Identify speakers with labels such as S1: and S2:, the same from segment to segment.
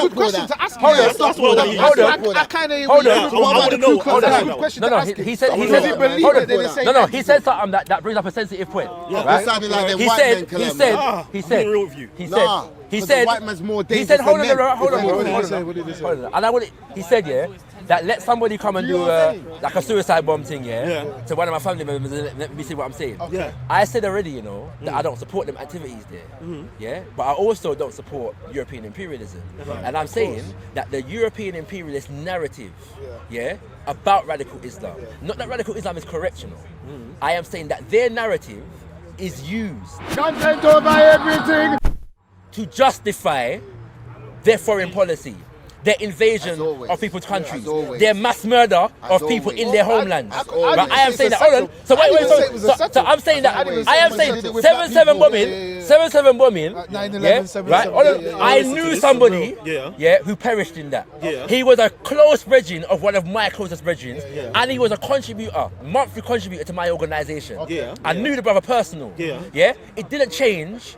S1: good question to ask.
S2: Hold on.
S1: I kind of
S2: Hold on.
S1: I want to know. Hold on.
S2: He said something that brings up a sensitive point.
S3: That sounded like them white men,
S2: He said,
S3: white man's more dangerous.
S2: he said, hold on. And he said, that let somebody come and do like a suicide bomb thing, to one of my family members and let me see what I'm saying.
S4: Yeah.
S2: I said already, that I don't support them activities there, but I also don't support European imperialism. And I'm saying that the European imperialist narrative, about radical Islam, not that radical Islam is correctional, I am saying that their narrative is used
S1: Content over everything
S2: to justify their foreign policy, their invasion of people's countries, their mass murder of people in their homelands. But I am saying that. Hold on. So I'm saying that. I am saying 7/7 bombing.
S1: 9/11.
S2: Right. I knew somebody. Who perished in that. He was a close brethren of one of my closest brethren, and he was a monthly contributor to my organisation. I knew the brother personal. It didn't change.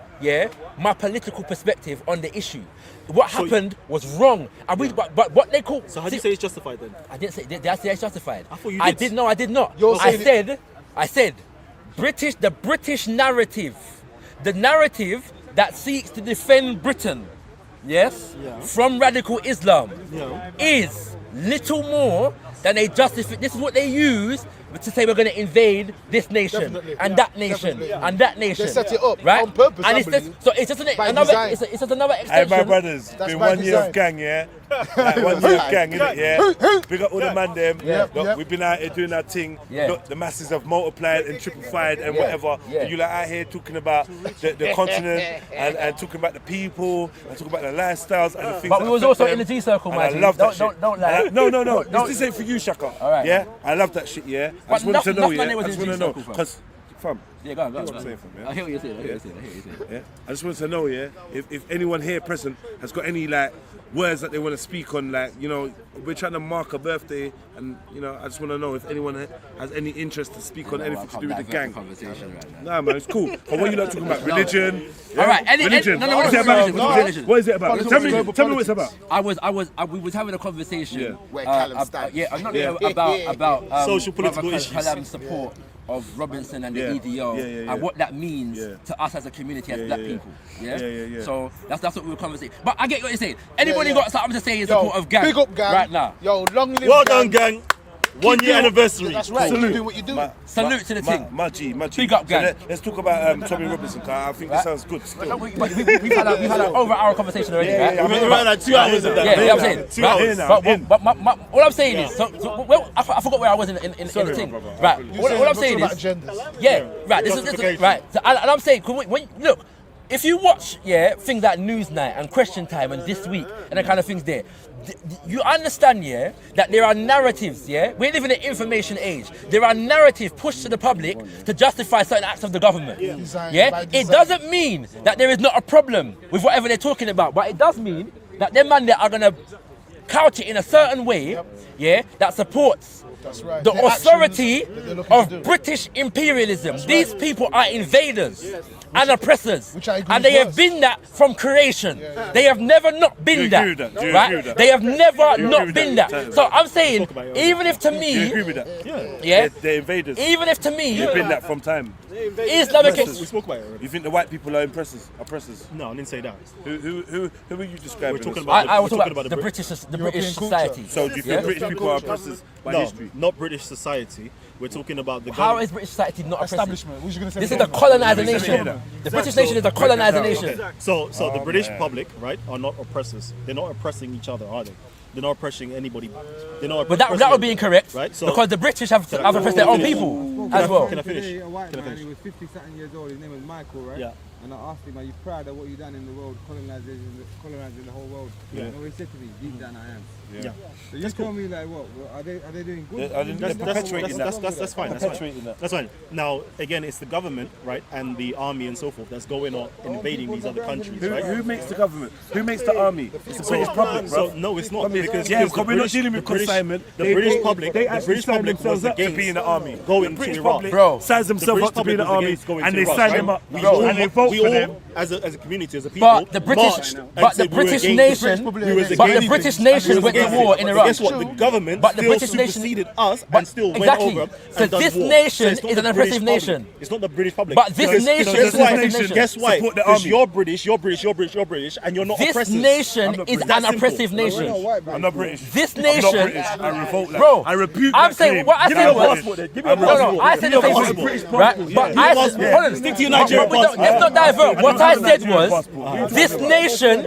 S2: My political perspective on the issue. What happened was wrong. And but what they call.
S4: So how do you say it's justified then?
S2: I didn't say. Did I say it's justified?
S4: I thought you did.
S2: I did not. I said, the British narrative, the narrative that seeks to defend Britain, from radical Islam, is little more than a justify. This is what they use to say we're going to invade this nation and that nation and that nation.
S1: They set it up
S2: right
S1: on purpose.
S2: And it's just another extension.
S5: Hey, my brothers, it's been 1 year of gang, like 1 year of gang, innit, Big up all the man them. Look, we've been out here doing our thing. Look, the masses have multiplied and triplified and whatever. And you like out here talking about the continent and talking about the people and talking about the lifestyles and the things.
S2: But we was also in the G circle, man.
S5: I love that shit.
S2: Don't lie.
S5: No. This ain't for you, Shaka.
S2: All right.
S5: Yeah, I love that shit. Yeah, I just want to know. I just want to know because. Fam,
S2: go on.
S5: What I'm saying, fam,
S2: I hear what you're saying.
S5: Yeah, I just want to know, if anyone here present has got any like words that they want to speak on, like we're trying to mark a birthday, and I just want to know if anyone has any interest to speak on anything to do with the gang. Nah, man, it's cool. But what are you like talking about? Religion?
S2: All right,
S5: religion.
S2: No,
S5: What's it about? What is it about? Tell me what it's about.
S2: We was having a conversation.
S3: Where Callum stands.
S2: About
S4: social political issues.
S2: Callum's support of Robinson and the EDO and what that means to us as a community, as black people. So that's what we were conversing. But I get what you're saying. Anybody got something to say in support of gang?
S1: Big up gang.
S2: Right now.
S1: Yo, long live
S4: well done, gang. 1 year anniversary.
S1: That's right.
S5: Salute.
S1: Keep doing what you do.
S2: Salute to the team.
S5: My G.
S2: Big up, gang.
S5: So let's talk about Tommy Robinson, because I think this sounds good still.
S2: We've had an over-hour conversation already, right?
S4: We've had like 2 hours of that.
S2: Yeah, I'm saying.
S4: 2 hours.
S2: But all I'm saying is, I forgot where I was in the thing. Right. All I'm saying is, right. This is right. And I'm saying, when look. If you watch, things like Newsnight and Question Time and This Week and the kind of things there, you understand, that there are narratives, we live in an information age. There are narratives pushed to the public to justify certain acts of the government. It doesn't mean that there is not a problem with whatever they're talking about, but it does mean that them man there are going to couch it in a certain way, that supports the authority of British imperialism. These people are invaders and oppressors, and they have been that from creation. They have never not been that, right? They have never not been that. So I'm saying, even if to me,
S5: you agree with that? They're invaders.
S2: Even if to me,
S5: they've been that from time.
S2: Islamic.
S4: We spoke about it already.
S5: You think the white people are oppressors?
S4: No, I didn't say that.
S5: Who are you describing?
S4: We're talking about
S2: I was talking about the British society.
S5: So do you think British people are oppressors by history?
S4: Not British society. We're talking about the
S2: How is British society not
S1: establishment? What you gonna say?
S2: This is a colonizer nation. The British nation is a colonizer nation.
S4: So the British public, right, are not oppressors. They're not oppressing each other, are they? They're not oppressing anybody. They're not.
S2: But that would be incorrect,
S4: right? So,
S2: because the British have oppressed their own people as well.
S4: Can I finish?
S6: A white man, he was 50-something years old. His name was Michael, right?
S4: Yeah.
S6: And I asked him, "Are you proud of what you've done in the world, colonizing the whole world?"
S4: Yeah.
S6: And he said to me, "Deep down, I am."
S4: Yeah.
S6: So you tell me like, what? Are they doing good?
S5: They're perpetuating that.
S4: That's fine. That's fine. Now, again, it's the government, right, and the army and so forth that's going on invading these other countries, right?
S5: Who makes the government? Who makes the army? It's the British public, bro.
S4: So no, it's not. Because
S5: we're not dealing with consignment.
S4: The British public,
S5: they actually sign themselves up to be in the army.
S4: Going
S5: the British
S4: to Iraq.
S5: public signs themselves up to be in the army, and they sign them up, and they vote for them,
S4: as a community, as a people,
S2: But the British, but the British nation, went to war in Iraq.
S4: Guess what? The government
S2: But the
S4: still
S2: British nation-
S4: superseded us and still went
S2: exactly.
S4: over.
S2: So
S4: and done
S2: this
S4: war.
S2: nation
S4: it's not
S2: is
S4: the
S2: an
S4: British
S2: oppressive
S4: public.
S2: nation.
S4: It's not the British public.
S2: But this
S4: Because-
S2: nation
S4: because
S2: is an oppressive nation.
S4: Guess why?
S5: Support the
S4: Because
S5: army.
S4: you're British, and you're not
S2: This
S4: oppressors.
S2: nation
S5: not
S2: is
S5: British.
S2: an
S4: That's
S2: oppressive
S4: simple.
S2: nation.
S5: I'm not British.
S2: This
S5: I'm not
S2: nation,
S5: British. I revolt that.
S2: bro.
S5: I rebuke
S2: I'm
S5: that
S2: saying
S5: claim.
S2: what I
S5: Give
S2: said
S5: me your
S2: was
S5: passport then. Give me
S2: no,
S5: your
S2: no.
S5: passport.
S2: I said the
S4: Give me your
S2: same
S4: passport.
S2: thing, right? But
S4: Give me
S2: I
S4: your
S2: said,
S4: passport.
S2: hold on,
S4: Stick to your Nigerian passport.
S2: let's not divert. What I said was
S5: passport.
S2: this nation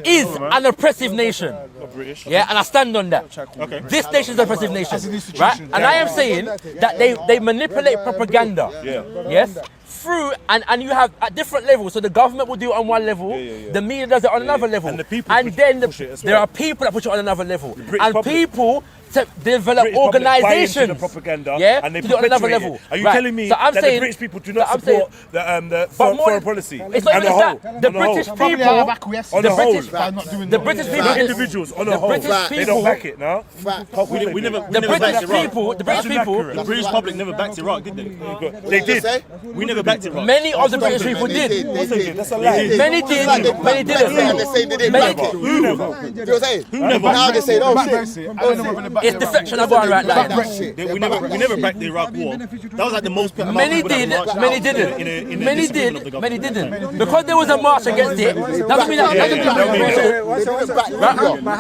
S2: is an oppressive nation.
S5: British.
S2: Yeah, and I stand on that.
S4: Okay.
S2: This nation is an oppressive nation,
S1: an
S2: right?
S1: institution.
S2: And I am saying that they manipulate propaganda.
S5: Yeah.
S2: Yes. Through and you have at different levels. So the government will do it on one level, the media does it on another level,
S5: And the people
S2: then
S5: push it as
S2: there
S5: well.
S2: are people that push it on another level,
S5: British
S2: and
S5: public.
S2: people to develop
S5: British public buy into
S2: organisations,
S5: the propaganda,
S2: yeah,
S5: and they
S2: to do it on another
S5: perpetuate
S2: level.
S5: it. Are you
S2: Right.
S5: telling me
S2: So I'm
S5: that
S2: saying,
S5: the British people do not
S2: so I'm saying-
S5: support the
S2: But
S5: foreign,
S2: more
S5: foreign
S2: than-
S5: policy?
S2: It's not
S5: On
S2: even
S5: the whole.
S2: that. The
S5: On the whole.
S2: British
S1: Probably
S2: people,
S1: have acquiesced
S5: On
S2: the
S5: the
S2: British,
S5: whole.
S1: by not doing
S2: the
S1: that.
S2: British
S5: Not
S2: people,
S5: individuals. On the,
S2: the
S5: whole.
S2: British
S5: They
S2: people,
S5: don't back it now.
S4: We never
S2: the
S4: backed
S2: British
S4: Iraq.
S2: people, the British people.
S4: The British public never backed Iraq, did they?
S5: They did.
S4: We never backed Iraq.
S2: Many of the British people
S3: They
S2: did.
S3: did.
S5: That's a lie.
S2: Many did, many
S3: They're saying they
S2: didn't.
S3: didn't
S2: Many
S3: back it.
S2: did.
S5: Who never?
S3: You know what I'm saying?
S4: never?
S3: Now they say, oh
S1: Back
S3: shit.
S1: Brexit. I don't know whether they back
S2: It's
S1: Iraq.
S2: defection of our right
S3: Back
S2: line.
S3: Brexit.
S4: We never backed the Iraq war. That was like the most amount of
S2: Many
S4: people that
S2: did,
S4: marched
S2: many
S4: out
S2: didn't.
S4: in a
S2: Many
S4: disagreement of the
S2: did, many
S4: government.
S2: didn't. Because there was a march against it, doesn't mean that
S3: They didn't back
S2: Right.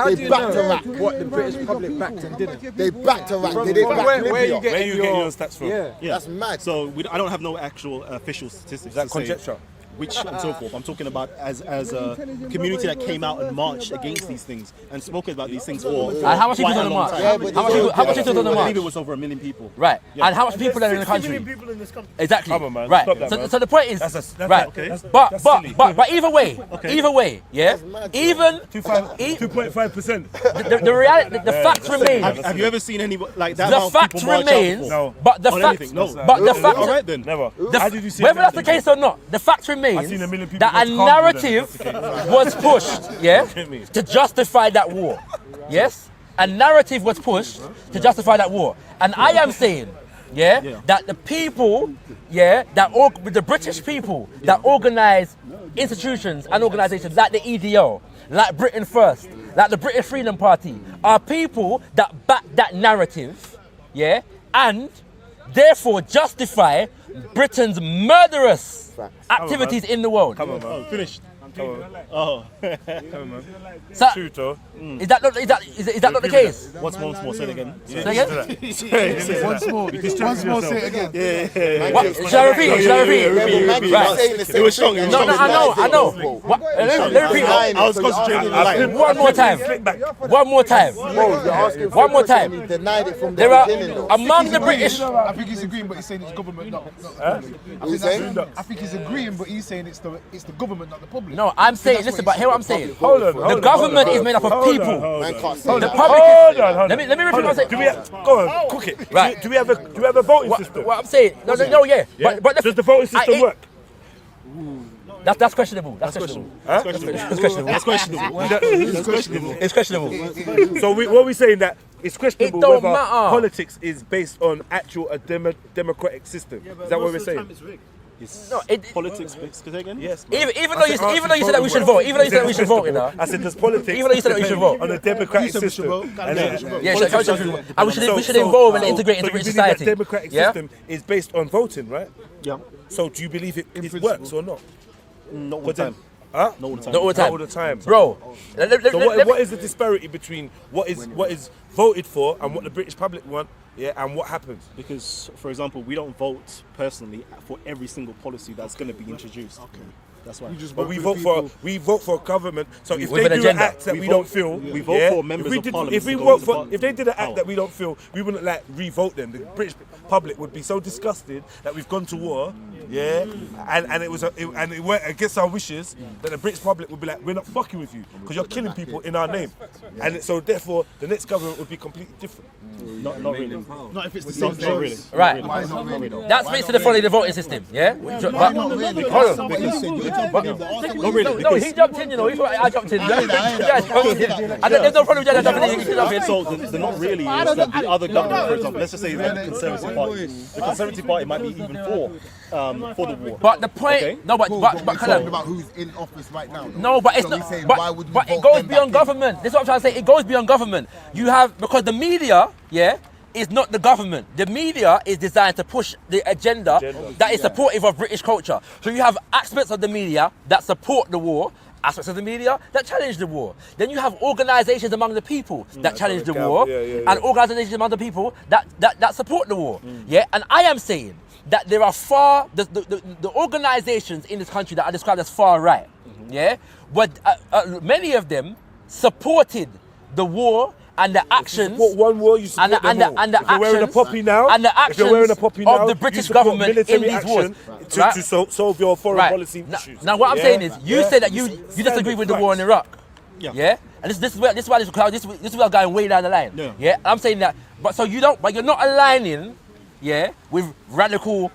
S3: Libya. They backed Iraq.
S6: What the British public backed and didn't.
S3: They backed Iraq. They didn't back
S6: Where you
S3: Libya.
S6: get
S5: Where you get your stats from?
S6: Yeah.
S4: Yeah.
S3: That's mad.
S4: So I don't have no actual official statistics.
S5: Is that
S4: to say
S5: conjecture?
S4: which and so forth. I'm talking about as a community that came out and marched against these things and spoke about these things for
S2: And how much people
S4: quite
S2: on
S4: a
S2: the
S4: long
S2: march?
S4: time.
S2: How much people on the
S4: I believe
S2: march?
S4: it was over 1 million people.
S2: Right.
S4: Yeah.
S2: And how much people are in the
S5: 60 million
S2: country?
S5: people in this country.
S2: Exactly.
S5: Come on, man.
S2: Right.
S5: Stop that, man.
S2: So the point is,
S5: That's
S2: right.
S5: okay. That's
S2: But either way, yeah.
S3: mad,
S2: Even
S5: 2.5%.
S2: the reality, the fact remains.
S4: Have you ever seen any like that
S2: The
S4: amount of
S2: fact
S4: people march out
S2: remains.
S4: before?
S5: No.
S2: But the
S4: On
S2: fact,
S4: anything? No.
S2: but the fact.
S4: All right then.
S5: Never.
S2: The-
S5: How did you see
S2: whether
S5: it?
S2: that's the case or not, the fact remains
S5: I've seen a million people
S2: that
S5: go
S2: a
S5: to Kabul then,
S2: narrative
S5: that's the
S2: was pushed, yeah,
S5: me.
S2: to justify that war. Yes, a narrative was pushed to justify that war, and I am saying, yeah, that the people, yeah, the British people that organise institutions and organisations like the EDO, like Britain First, like the British Freedom Party, are people that back that narrative, yeah, and therefore justify Britain's murderous activities in the world.
S5: Come on, man.
S4: Oh, finished.
S5: Come on, man.
S2: So,
S5: True, though.
S2: is that not the case?
S4: What's once more? Say it again.
S2: Say again?
S1: Once more, say it again.
S2: What? Should I repeat it? Should I repeat it? Right.
S4: It was strong. It was
S2: No,
S4: strong.
S2: I know. What? Let me repeat it.
S4: I was concentrating on the line.
S2: One more time. One more time. One more
S3: He
S2: time.
S3: denied it from the
S2: There are
S3: beginning though.
S2: among the British.
S1: I think he's agreeing, but he's saying it's government, not the public. I think he's agreeing, but he's saying it's the government, not the public.
S2: No, I'm saying, listen, but hear what I'm saying.
S5: Hold on.
S2: The government is made up of people.
S3: Man can't say
S2: The
S3: that.
S2: public
S5: Hold
S2: is.
S5: on.
S2: Let me repeat what I'm saying.
S5: Do we have, go on, cook it.
S2: Right.
S5: Do we have a voting system?
S2: What I'm saying, no, yeah.
S5: Yeah?
S2: But
S5: Does the voting system work?
S2: That's questionable. That's questionable.
S4: That's
S2: It's
S4: questionable.
S2: questionable.
S4: That's questionable. That's questionable.
S2: It's questionable.
S5: So what are we saying that it's questionable
S2: It don't
S5: whether
S2: matter.
S5: politics is based on actual democratic system? Is that what we're saying?
S2: No,
S4: Politics, say again?
S5: Yes.
S2: even though you said that we should vote, you know.
S5: I said, does politics
S2: Even though you said that we should vote.
S5: on a democratic
S1: said we should
S5: system?
S1: vote.
S5: And then-
S2: Yeah, and we should involve and integrate into
S5: you
S2: British
S5: believe that
S2: society.
S5: democratic
S2: Yeah?
S5: system is based on voting, right?
S4: Yeah.
S5: So do you believe it works or not?
S4: Not all the time.
S5: Huh?
S4: Not all the time.
S2: Not all the
S5: Not
S2: time.
S5: all the time.
S2: Bro,
S5: So what is the disparity between what is voted for and what the British public want, yeah, and what happens?
S4: Because, for example, we don't vote personally for every single policy that's going to be introduced. Okay. That's why.
S5: But we vote for a government. So if
S2: With
S5: they
S2: an
S5: do an
S2: agenda.
S5: act that
S4: We
S5: we
S4: vote-
S5: don't feel,
S4: we vote for members of parliament
S5: If we
S4: to go
S5: vote
S4: into
S5: for,
S4: power.
S5: if they did an act
S4: Power.
S5: that we don't feel, we wouldn't like re-vote them. The British public would be so disgusted that we've gone to war, yeah, and it went against our wishes. That the British public would be like, we're not fucking with you because you're killing people in our name, and so therefore the next government would be completely different.
S4: Not really.
S1: Not if it's the same
S4: Not really.
S2: Right.
S1: Why not really?
S2: That speaks to the folly of the voting system, yeah? But, hold on.
S4: Not really.
S2: No, he jumped in, you know. He thought I jumped in. Yeah, jumped in. And there's no problem with that jumping in. You can jump in.
S4: So the not really is that the other government, for example, let's just say the Conservative Party. The Conservative Party might be even for the war.
S2: But the point,
S4: Okay.
S2: no, but
S3: We're
S2: Callum,
S3: talking about who's in office right now.
S2: no, but it's
S3: So
S2: not.
S3: he's saying, why would you
S2: But it
S3: vote
S2: goes
S3: them
S2: beyond
S3: back in?
S2: government. This is what I'm trying to say. It goes beyond government. You have because the media, yeah, is not the government. The media is designed to push the agenda that is supportive of British culture. So you have aspects of the media that support the war. Aspects of the media that challenge the war. Then you have organisations among the people that challenge the war, and organisations among the people that support the war. Yeah, and I am saying that there are the organisations in this country that are described as far right. Yeah, but many of them supported the war and the actions.
S5: Support one war, you support them all.
S2: And the
S5: if you're wearing a
S2: actions
S5: poppy now,
S2: and the
S5: if you're wearing a
S2: actions
S5: poppy now,
S2: of the
S5: you
S2: British
S5: support
S2: government in
S5: military
S2: these wars.
S5: action
S2: Right?
S5: to solve your foreign policy
S2: Now,
S5: issues.
S2: now what I'm saying is, you say that you disagree
S5: Standard
S2: with the war in
S5: facts.
S2: Iraq.
S4: Yeah.
S2: Yeah? And this is why this is where I'm going way down the line.
S4: Yeah.
S2: I'm saying that, but you're not aligning, yeah, with radical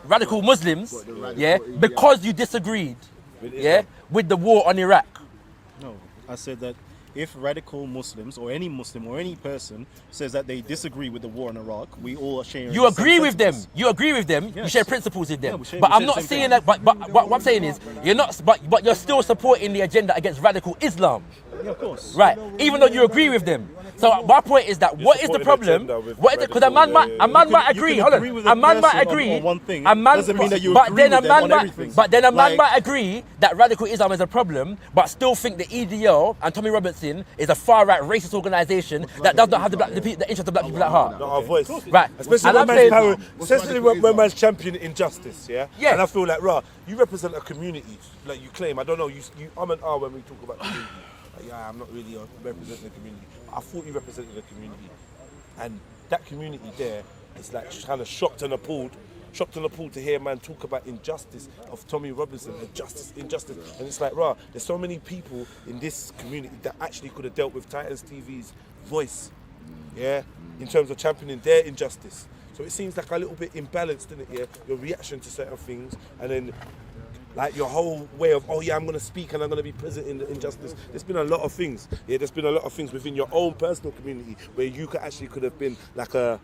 S2: radical Muslims, yeah, because you disagreed, yeah, with the war on Iraq.
S4: No, I said that if radical Muslims or any Muslim or any person says that they disagree with the war in Iraq, we all are sharing.
S2: You
S4: the
S2: agree
S4: same
S2: with them.
S4: sentiments.
S2: You agree with them. You
S4: Yes.
S2: share principles with them.
S4: Yeah, we share-
S2: but
S4: we
S2: I'm
S4: share
S2: not
S4: the same
S2: saying
S4: thing.
S2: that. But what I'm saying is, you're not. But you're still supporting the agenda against radical Islam,
S4: Yeah, of course.
S2: right? Even though you agree with them. So my point is that what is the
S5: supporting
S2: problem?
S5: agenda with
S2: What is it? Because a man might
S4: You
S2: agree.
S4: can
S2: Hold
S4: agree
S2: on.
S4: with
S2: A
S4: a
S2: man might
S4: person
S2: agree.
S4: on one thing,
S2: A man
S4: doesn't mean that you
S2: but
S4: agree
S2: then a
S4: with them
S2: man
S4: on
S2: might.
S4: everything.
S2: But then a man
S4: Like-
S2: might agree that radical Islam is a problem, but still think the EDL and Tommy Robinson is a far right racist organisation that does not have the interest of black people at heart.
S5: Not our voice.
S2: Right.
S5: Especially
S2: And
S5: when
S2: I'm
S5: man's
S2: saying-
S5: power, especially when man's champion injustice, yeah?
S2: Yeah.
S5: And I feel like, rah, you represent a community, like you claim, I don't know, you I'm an R when we talk about the community. Like, yeah, I'm not really representing the community. I thought you represented the community. And that community there is like kind of shocked and appalled to hear man talk about injustice of Tommy Robinson, injustice. And it's like, rah, there's so many people in this community that actually could have dealt with Titans TV's voice, yeah, in terms of championing their injustice. So it seems like a little bit imbalanced, isn't it, yeah? Your reaction to certain things, and then like your whole way of, oh yeah, I'm going to speak and I'm going to be present in the injustice. There's been a lot of things, yeah, there's been a lot of things within your own personal community where you could have been like a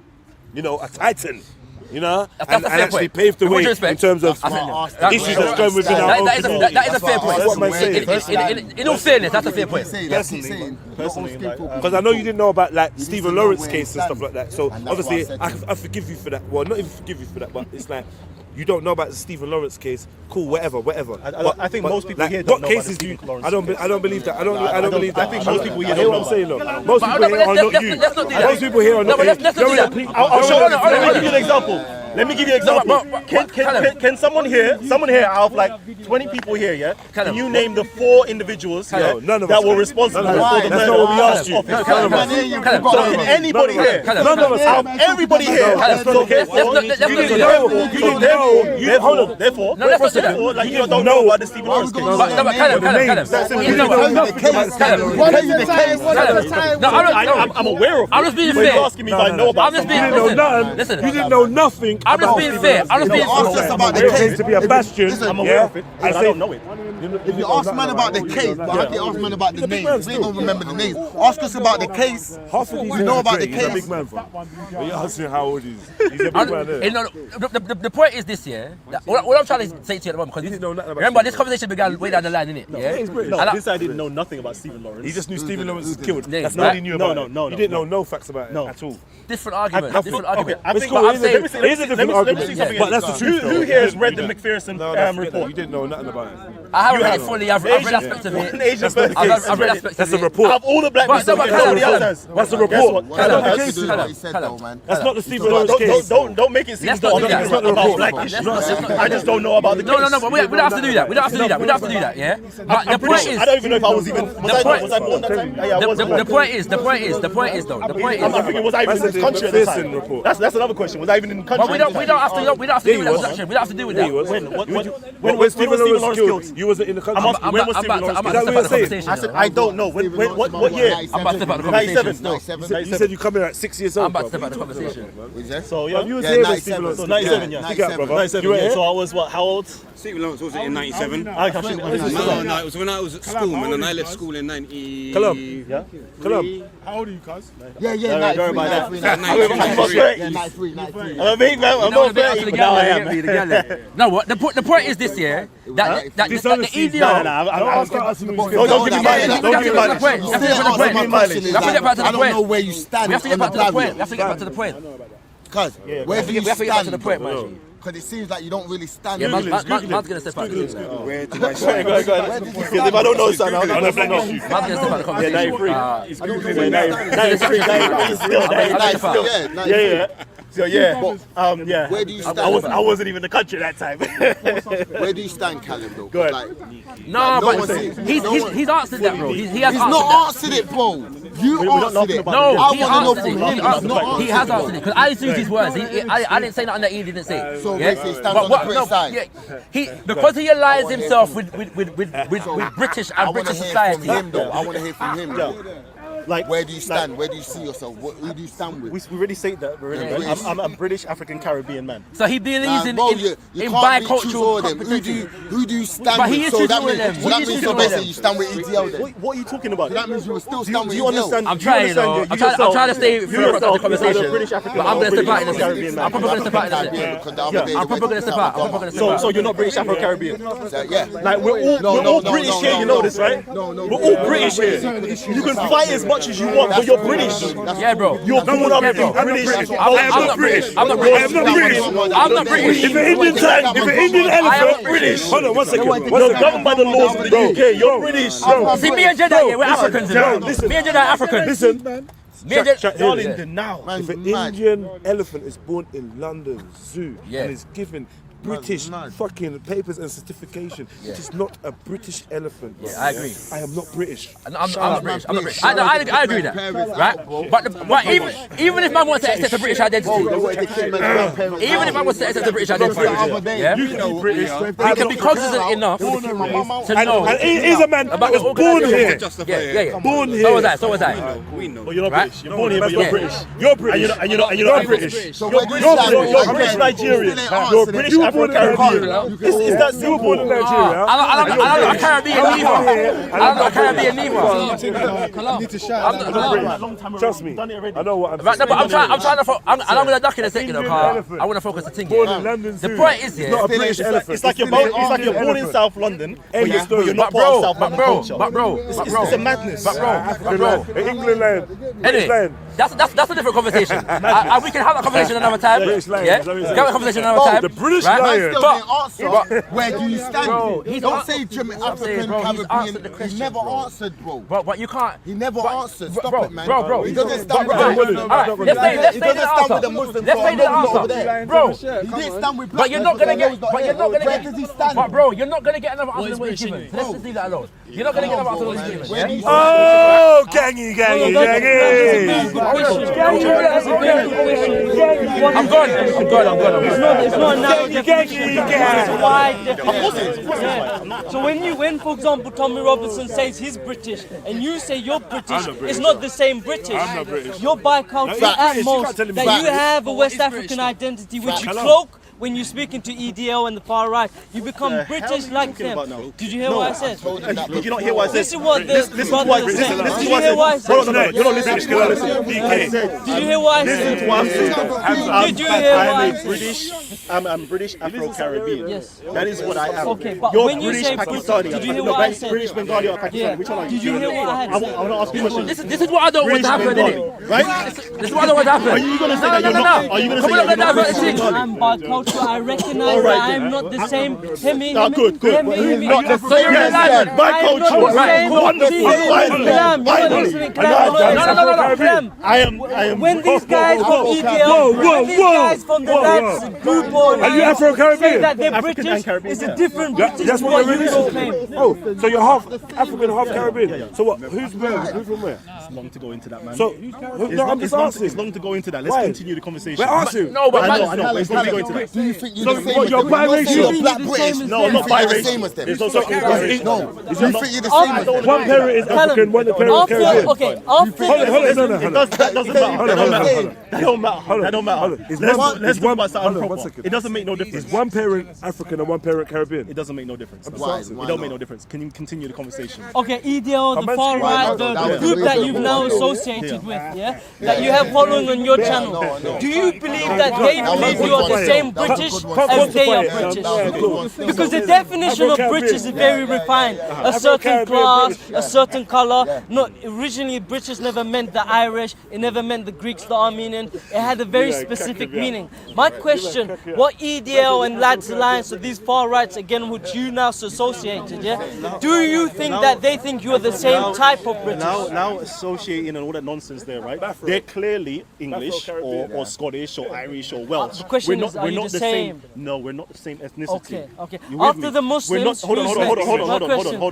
S5: titan, you know,
S2: That's
S5: and
S2: a fair
S5: actually
S2: point.
S5: paved the
S2: With
S5: way
S2: respect,
S5: in terms of issues that's going within our own community.
S2: That is a fair point.
S5: That's what I'm saying.
S2: In all fairness, that's a fair point.
S5: Because I know you didn't know about like Stephen Lawrence case and stuff like that. So obviously I forgive you for that. Well, not even forgive you for that, but it's like you don't know about the Stephen Lawrence case. Cool, whatever.
S4: I think most people
S5: like,
S4: here don't
S5: what
S4: know about
S5: cases
S4: the
S5: do you?
S4: Stephen Lawrence
S5: I don't believe that. I don't believe that.
S4: I think most people here
S5: I hear
S4: don't
S5: what I'm
S4: know
S5: saying, though. Most
S2: But
S5: people here are not you.
S2: let's not do that.
S5: Most people here are
S2: No,
S5: not
S2: but
S5: you.
S2: let's not do that.
S4: I'll show you.
S2: Hold on,
S4: Let me
S2: hold
S4: give you
S2: on.
S4: an example. Let me give you an example. Can someone here out of like 20 people here, yeah? Can you name the 4 individuals
S5: No, none of
S4: that
S5: us
S4: were
S5: can.
S4: responsible
S5: None of us
S4: for
S5: can.
S4: the
S5: That's
S4: murder
S5: not what we
S4: of
S5: asked you.
S4: officer?
S2: Callum,
S4: So can anybody here?
S5: None of us
S4: Out
S5: can.
S4: of everybody here.
S2: Callum,
S4: So therefore,
S2: No, let's not do that.
S4: like you don't know about the Stephen Lawrence case.
S2: But Callum.
S4: I'm aware of it.
S2: I'm just being
S4: But you're
S2: fair.
S4: asking me if I know about
S2: I'm just
S4: it.
S2: being
S5: You didn't know nothing.
S2: Listen.
S5: You didn't know nothing.
S2: I'm just
S5: about
S2: being
S5: Stephen
S2: fair.
S5: Lawrence.
S2: I'm just being
S3: Ask us about the
S5: It claims
S3: case.
S5: to be a bastion.
S4: I'm aware of it,
S5: and
S4: but I
S5: say-
S4: don't know it.
S3: If you ask man about the case, but how do you ask man about the names? We ain't gonna remember the names. Ask us about the case.
S5: Half of these
S3: We know about the
S5: He's a
S3: case.
S5: big man, fam. But you're asking how old he is. He's a big man there.
S2: The point is this, yeah. What I'm trying to say to you at the moment, because
S5: didn't know nothing about
S2: remember
S5: Stephen
S2: this conversation began way down the line, innit? Yeah.
S4: No, this I didn't know nothing about Stephen Lawrence.
S5: He just knew Stephen Lawrence was killed.
S2: Yeah,
S5: That's all
S2: right.
S5: he knew about
S4: No,
S5: it.
S4: no,
S5: He didn't
S4: no.
S5: know no facts about it
S4: No.
S5: at all.
S2: Different argument.
S5: I-
S2: Different
S5: okay,
S2: argument.
S4: I
S5: It's
S4: think
S5: cool.
S2: But I'm
S5: It
S2: saying-
S5: is a different
S4: let me
S5: argument.
S4: see something.
S5: But that's the truth.
S4: Who
S5: though.
S4: here has read the McPherson
S5: No, that's it.
S4: report?
S5: You didn't know nothing about it.
S2: I haven't
S4: You
S2: read
S4: have.
S2: it fully. I've read aspects of it.
S4: An Asian person
S2: I've
S4: has
S2: read
S4: read it.
S2: aspects
S5: That's
S2: of
S5: a
S2: it.
S5: report.
S4: Out of all the black
S2: But
S4: people,
S2: no, but
S4: nobody
S2: Callum,
S4: else has.
S5: What's the
S4: Guess
S5: report?
S4: what?
S2: Callum,
S3: That's
S2: Callum,
S3: what he said though, man.
S5: That's not the Stephen Lawrence case.
S4: Don't make it seem
S2: Let's not do that.
S4: about black
S2: Let's
S4: issues.
S2: not-
S4: I just don't know about the case.
S2: No, but we don't have to do that. We don't have to do that. We don't have to do that, yeah? But the point is,
S4: I don't even know if I was even. Was I born that time? Yeah, I was.
S2: the point is, though. The point is,
S4: I'm thinking, was I even in this country at the
S5: McPherson
S4: time?
S5: report.
S4: That's another question. Was I even in the country?
S2: But we don't have to do with that introduction. We don't have to do with that.
S4: When was Stephen Lawrence killed?
S5: You wasn't in the country.
S2: I'm about to step out of the conversation.
S4: I said I don't know. What year?
S2: I'm about to step out of the conversation.
S3: 97.
S5: You said you come here at 6 years old.
S2: I'm about to step out of the conversation.
S4: So yeah,
S5: You was
S3: Yeah,
S5: here when
S3: 97.
S5: Stephen Lawrence.
S4: So 97, yeah.
S5: Speak out, brother.
S4: 97,
S5: You were
S4: yeah.
S5: here?
S4: So I was what? How old?
S7: Stephen Lawrence was in 97.
S4: I actually
S7: No, it was when I was at school, man, and I left school in 90.
S5: Callum.
S4: Yeah.
S5: Callum.
S1: How old are you, cuz?
S3: Yeah,
S4: Don't worry about that.
S3: 93.
S4: I'm a big man. I'm not 30, but now I am.
S2: No, what the point is this year that the EDO.
S4: Don't give me mileage. Don't give me mileage.
S2: We have to get back to the
S3: I don't
S2: point.
S3: know where you stand.
S2: We have to get back to the point. We have to get back to the point.
S3: Cuz, where do you
S2: We have to get back to the
S3: stand?
S2: point, man.
S3: Because it seems like you don't really stand.
S2: Yeah, man's gonna step out.
S7: Where did I
S4: Go ahead. Because if I don't know something, I'll
S2: Man's gonna step out of the conversation.
S4: 93. Yeah. So yeah,
S3: Where do you stand?
S4: I wasn't even in the country that time.
S3: Where do you stand, Callum, though?
S4: Go ahead.
S3: Like,
S2: No,
S3: no
S2: but
S3: one sees-
S2: he's answered that, bro. He has
S3: he's
S2: answered
S3: not
S2: that.
S3: answered it, bro. You
S4: not
S3: answered
S4: talking
S3: it.
S4: about
S2: No,
S3: I
S2: he
S3: want to know
S2: answered
S3: from
S2: it.
S3: him. He's not
S2: He has answered it because I used to use these words. I didn't say nothing that he didn't say.
S3: So
S2: yeah?
S3: basically, he stands on the British side.
S2: Because he aligns himself with British
S3: I
S2: and
S3: want to
S2: British
S3: hear
S2: society.
S3: from him, though. I want to hear from him. though.
S4: Like,
S3: Where do you stand? Where do you see yourself? Who do you stand with?
S4: we already say that. I'm a British African Caribbean man.
S2: So he believes in
S3: bro, you
S2: in
S3: can't choose all
S2: bicultural
S3: of them. Who do you stand
S2: But
S3: with?
S2: he is
S3: So that
S2: choosing all of
S3: means,
S2: them.
S3: so that
S2: He is
S3: means
S2: choosing
S3: so
S2: all of
S3: basically
S2: them.
S3: you stand with EDL then.
S4: What are you talking about?
S3: So that means you will still
S4: Do
S3: stand with
S4: you
S3: EDL.
S4: understand?
S2: I'm
S4: do you
S2: trying,
S4: understand
S2: though.
S4: you
S2: I'm trying
S4: yourself-
S2: to stay
S4: you
S2: free of the
S4: yourself is
S2: conversation.
S4: a British African
S2: But I'm
S4: or
S2: gonna step
S4: British
S2: out in this.
S4: Caribbean man.
S2: I'm probably gonna step out in this.
S3: Because the other day
S2: I'm probably gonna step out. I'm probably gonna step out.
S4: So you're not British Afro-Caribbean?
S3: Yeah.
S4: Like we're all British here, you know this, right? We're all British here. You can fight as much as you want, but you're British.
S2: Yeah, bro.
S4: You're born up
S2: Yeah, bro.
S4: in British.
S2: I'm not British. I'm not British. I'm not British.
S5: If an Indian elephant,
S4: British.
S5: Hold on, 1 second.
S4: You're governed by the laws of the UK. You're British.
S2: See, me and Jeddah, yeah, we're Africans. You know?
S5: listen.
S2: Me and Jeddah are Africans.
S5: Listen,
S2: Me and Jeddah.
S4: Darlington now.
S3: Man's
S5: if an
S3: mad.
S5: Indian elephant is born in London Zoo
S2: Yeah.
S5: and is given British
S3: mad.
S5: fucking papers and certification, it is not a British elephant.
S2: Yeah, I agree.
S5: I am not British.
S2: I'm not British. I'm not British. I agree with that, right? But even if man wants to accept a British identity, even if I was to accept a British identity, yeah,
S5: You can be British.
S2: he can be cognizant enough to know
S5: And he's a man
S2: about
S5: that
S2: the
S5: was born
S2: organisation.
S5: here.
S7: justify
S2: Yeah,
S7: it?
S2: yeah, yeah.
S5: Born here.
S2: So was I. So was I.
S7: We know.
S4: But you're not
S2: Right?
S4: British. You're born here, but you're
S2: Yeah.
S4: British.
S5: You're British.
S4: And you're not British.
S3: So where do you
S4: You're
S3: stand?
S4: British Nigerian. You're British
S5: You were born in
S4: Afro-Caribbean.
S5: Nigeria.
S4: Is that
S5: You were born in
S4: simple?
S5: Nigeria.
S2: I'm not a Caribbean neither. I'm not a Caribbean neither.
S1: You need to shout.
S5: Trust me. I know what I'm
S2: Right, no,
S5: saying.
S2: but I'm trying to, and I'm gonna duck in a second,
S5: Indian
S2: because
S5: elephant.
S2: I want to focus the thing
S5: Born
S2: here.
S5: in London
S2: The
S5: Zoo.
S2: point is,
S5: It's not a
S2: yeah,
S5: British elephant.
S4: It's like you're born in South London, but you're not
S2: but
S4: part of
S2: bro,
S4: South
S2: but
S4: London
S2: bro,
S4: culture.
S2: but bro,
S4: It's a madness.
S2: but bro,
S5: African land. England land. British
S2: Anyway,
S5: land.
S2: that's a different conversation. We can have that conversation another time.
S5: British lion,
S2: Yeah,
S5: is that what
S2: we
S5: you're
S2: can have a conversation another time.
S5: The British
S2: right?
S5: lion.
S3: Still didn't answer. Where do you stand?
S2: Bro, he's
S3: Don't
S2: an-
S3: say
S2: I'm saying,
S3: African,
S2: bro, he's answered the
S3: Caribbean. He
S2: question,
S3: never
S2: bro.
S3: answered, bro.
S2: But you can't.
S3: He never answered. Stop
S2: bro,
S3: it, man.
S2: Bro.
S3: He doesn't stand with
S2: Alright,
S3: the
S2: alright, let's say
S3: He
S2: the
S3: doesn't stand with
S2: answer.
S3: the Muslims.
S2: Let's say the
S3: over there.
S2: answer, bro.
S3: He didn't stand with black
S2: But you're not gonna
S3: people,
S2: get.
S3: so
S2: But you're not gonna
S3: Where
S2: get.
S3: does he stand?
S2: But bro, you're not gonna get another answer than what he's given. So let's just leave that alone. You're not gonna get another answer than what he's given.
S3: Where do you
S2: Yeah?
S5: Oh, gangy.
S2: I'm gone.
S8: It's not now.
S5: Gangy.
S8: Wide definition. Yeah. So when, for example, Tommy Robinson says he's British and you say you're British, it's not the same British.
S5: I'm not British.
S8: You're bicultural
S5: Facts.
S8: at
S5: You
S8: most.
S5: can't tell him
S8: That
S5: facts.
S8: you have a West African identity which you cloak when you're speaking to EDL and the far right. You become British like them. Did you hear what I said?
S4: Did you not hear what I said?
S8: This is what the
S4: Listen to what
S8: brother said. Did you hear what I said?
S4: No, you're not listening. You're not listening.
S8: Did you hear what I
S4: Listen to
S8: said?
S4: what I'm saying.
S8: Did you hear what I
S4: I'm
S8: said?
S4: British. I'm British Afro-Caribbean.
S8: Yes.
S4: That is what I am.
S8: Okay, but
S4: You're
S8: when you
S4: British
S8: say
S4: Pakistani.
S8: did you hear
S4: No,
S8: what I said?
S4: British Bengali or Pakistani.
S8: Yeah.
S4: Which one are you?
S8: Did you hear what I had?
S4: I want to ask you a question.
S2: This is what I don't want to happen, innit?
S4: Right?
S2: This is what I don't want to happen.
S4: Are you gonna say that you're not? Are you gonna say
S2: Come on,
S4: you're not
S2: divert
S4: British
S2: the thing.
S4: Bengali?
S8: I'm bicultural. I recognize
S4: All right,
S8: that
S4: then.
S8: I'm not the same. Hear me.
S4: Ah, good.
S8: Hear me.
S4: Not the
S2: So you're in alignment.
S4: My
S8: I'm not
S4: culture.
S8: the same.
S4: Wonderful.
S8: See, Clem, you're not listening. Clem, you're not listening. Clem,
S4: I am.
S8: when these guys from EDL, when these guys from the lads group or
S5: Are you Afro-Caribbean?
S8: say that they're
S4: African and
S8: British,
S4: Caribbean,
S8: it's
S4: yeah.
S8: a different British
S5: That's
S8: to
S5: what
S8: what
S5: your
S8: you
S5: religion
S8: claim.
S5: is. Oh, so you're half African, half Caribbean. So what? Who's where? Who's from where?
S4: long to go into that, man.
S5: So,
S4: it's long to go into that. Let's continue the conversation.
S5: We're answering.
S2: No, but
S4: I know. It's long to go into that.
S3: Do you think you're the same as
S5: you're
S3: them?
S5: biracial.
S3: You're black British.
S4: No, I'm not
S3: You're the
S4: biracial.
S3: same as them.
S4: There's no such thing as biracial.
S3: No. Do you think you're the same as them?
S5: One parent is African, one parent is Caribbean.
S8: Okay, after
S4: That doesn't matter. That don't matter. Let's talk about something proper. It doesn't make no difference.
S5: Is one parent African and one parent Caribbean?
S4: It doesn't make no difference.
S3: Why?
S4: It don't make no difference. Can you continue the conversation?
S8: Okay, EDL, the far right, the group that you've now associated with, yeah, that you have following on your channel. Do you believe that they believe you are the same British as they are British? Because the definition of British is very refined. A certain class, a certain color. No, originally British never meant the Irish. It never meant the Greeks, the Armenian. It had a very specific meaning. My question: what EDL and Lads Alliance, so these far rights again, which you now associated, yeah? Do you think that they think you are the same type of British?
S4: Now associating and all that nonsense there, right? They're clearly English or Scottish or Irish or Welsh.
S8: The question is, are you the same?
S4: No, we're not the same ethnicity.
S8: Okay.
S4: You with
S8: After
S4: me?
S8: the Muslims,
S4: Hold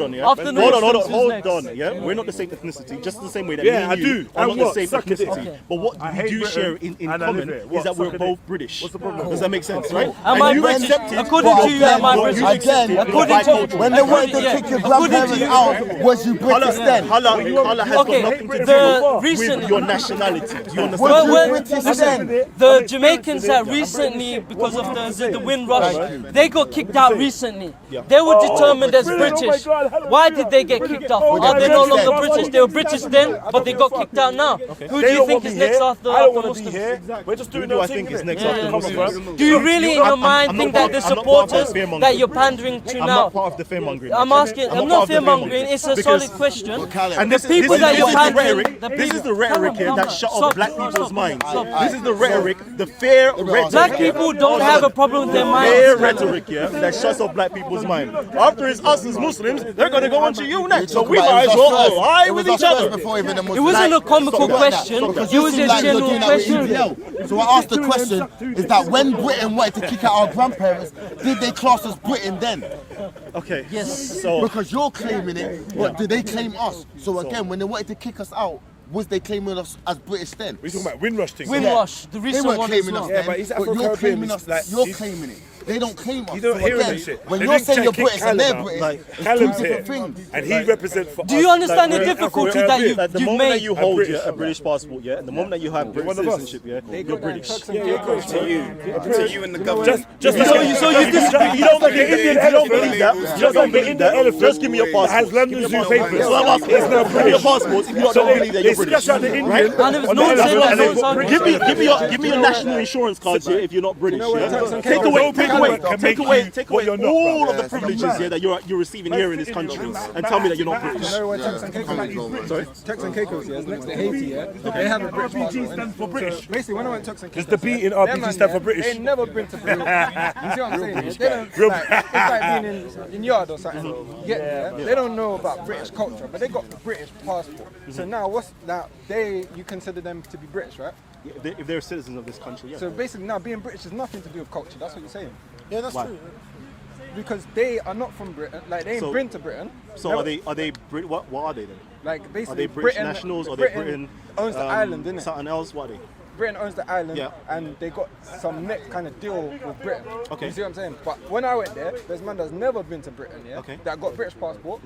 S4: on, yeah.
S8: After the Muslims, who's
S4: Hold
S8: next?
S4: on, yeah. We're not the same ethnicity, just the same way that
S5: Yeah,
S4: me and
S5: I
S4: you
S5: do.
S4: are not
S5: And
S4: the
S5: what?
S4: same
S5: Suck it.
S4: ethnicity.
S8: Okay.
S4: But what we
S5: hate
S4: do
S5: Britain
S4: share in
S5: and I
S4: common
S5: live it.
S4: is
S5: What?
S4: that we're
S5: Suck it.
S4: both British.
S5: What's the problem?
S4: Does that make sense, right?
S8: Am I
S4: you
S8: British?
S4: accepted-
S8: According to you, am I
S3: But
S8: British?
S3: again,
S8: According to
S3: when they wanted to
S8: yeah.
S3: kick your
S8: According to
S3: grandparents
S8: you,
S3: out, was you British then?
S4: Allah has
S8: Okay,
S4: got nothing to
S8: the
S4: do
S8: recent-
S4: with your nationality. Do you understand?
S3: Was you
S8: Well,
S3: British then?
S8: the Jamaicans that recently, because of the Windrush, they got kicked out recently. They were determined as British. Why did they get kicked off? Are they no longer British? They were British then, but they got kicked out now. Who do
S5: They
S8: you
S5: don't
S8: think
S5: want
S8: is
S5: me
S8: next
S5: here.
S8: after
S5: I don't want to be
S8: Muslims?
S5: here. We're just doing
S4: Who do
S5: our
S4: I
S5: thing.
S4: think is
S5: innit?
S4: next
S8: Yeah,
S4: after
S8: yeah.
S4: Muslims?
S8: Do you really in your mind
S4: I'm
S8: think
S4: not
S8: that the
S4: part- I'm not part of
S8: supporters
S4: fear-mongering.
S8: that you're pandering to
S4: I'm
S8: now?
S4: not part of the fear-mongering.
S8: I'm asking, I'm not fear-mongering, it's a solid question.
S4: And this
S8: people
S4: is
S8: that you're
S4: the
S8: pandering,
S4: rhetoric.
S8: the
S4: This is
S8: people-
S4: the rhetoric here that shut off black people's minds. This is the rhetoric, the fear rhetoric.
S8: Black people don't have a problem with their
S4: Fear
S8: minds.
S4: rhetoric, yeah, that shuts off black people's mind. After it's us as Muslims, they're gonna go on to you next. So we might as well ally with each other.
S8: It wasn't a comical question, it was a general question.
S3: So I asked the question, is that when Britain wanted to kick out our grandparents, did they class us Britain then?
S4: Okay.
S8: Yes.
S4: So
S3: Because you're claiming it, but did they claim us? So again, when they wanted to kick us out, was they claiming us as British then?
S5: We're talking about Windrush thing.
S8: Windrush, the
S3: They
S8: recent
S3: weren't
S8: one as
S3: claiming us
S8: well.
S3: then,
S5: but he's
S3: you're
S5: Afro-Caribbean,
S3: claiming
S5: it's
S3: us.
S5: like-
S3: You're
S5: he's-
S3: claiming it. They don't claim us.
S5: You don't
S3: So
S5: hear
S3: again,
S5: that shit.
S3: when
S5: They
S3: you're
S5: didn't
S3: saying you're
S5: kick
S3: British and they're
S5: Callum out.
S3: British, it's two
S5: Callum's here,
S3: different things.
S5: and he represents for
S8: Do
S5: us.
S8: you understand
S5: Like,
S8: the
S5: we're
S8: difficulty
S5: Afro-Caribbean.
S8: that you've
S4: the moment that
S8: made?
S4: you hold
S5: British.
S4: a British passport, yeah, and the moment that you have British
S5: one of us.
S4: citizenship, yeah, you're British.
S7: To you and the government.
S5: Just
S4: You
S5: like
S4: don't, so you disagree. You don't believe that. You don't believe that.
S5: Just like the Indian elephant
S4: Just give me your
S5: that has
S4: passport.
S5: London Zoo papers.
S4: That's what I'm asking.
S5: It's now
S4: Give me your
S5: British.
S4: passport if you don't
S5: So
S4: believe that
S5: they
S4: you're British.
S5: scratch out the Indian.
S8: And there was
S5: on
S8: no
S5: the
S8: saying
S5: elephant
S8: that
S5: and they
S8: no
S5: put
S8: one's
S5: British.
S4: Give me your national insurance cards here if you're not British. Yeah? Take away all of the privileges here that you're receiving here in this country, and tell me that you're not British.
S6: You know where Turks and Caicos? Sorry, Turks and Caicos, yeah, it's next to Haiti, yeah. They have a British
S5: RBG
S6: passport.
S5: stands for British.
S6: Basically, when I went to Turks and
S5: Does
S6: Caicos,
S5: the B in
S6: them
S5: RBG
S6: man,
S5: stand for
S6: yeah,
S5: British?
S6: They never been to Peru. You see what I'm saying? Yeah? They don't,
S5: Real-
S6: like, it's like being in yard or something. Yeah, they don't know about British culture, but they got the British passport. So now, you consider them to be British, right?
S4: If they're citizens of this country, yeah.
S6: So basically, now being British has nothing to do with culture. That's what you're saying.
S1: Yeah, that's
S4: Why?
S1: true.
S6: Because they are not from Britain. Like they ain't
S4: So-
S6: been to Britain.
S4: So
S6: Never-
S4: are they what are they then?
S6: Like
S4: Are
S6: basically,
S4: they British
S6: Britain,
S4: nationals? Or they
S6: Britain owns the island, innit?
S4: Something else? What are they?
S6: Britain owns the island,
S4: Yeah.
S6: and they got some net kind of deal with Britain.
S4: Okay.
S6: You see what I'm saying? But when I went there, there's a man that's never been to Britain, yeah,
S4: Okay.
S6: that got British passport.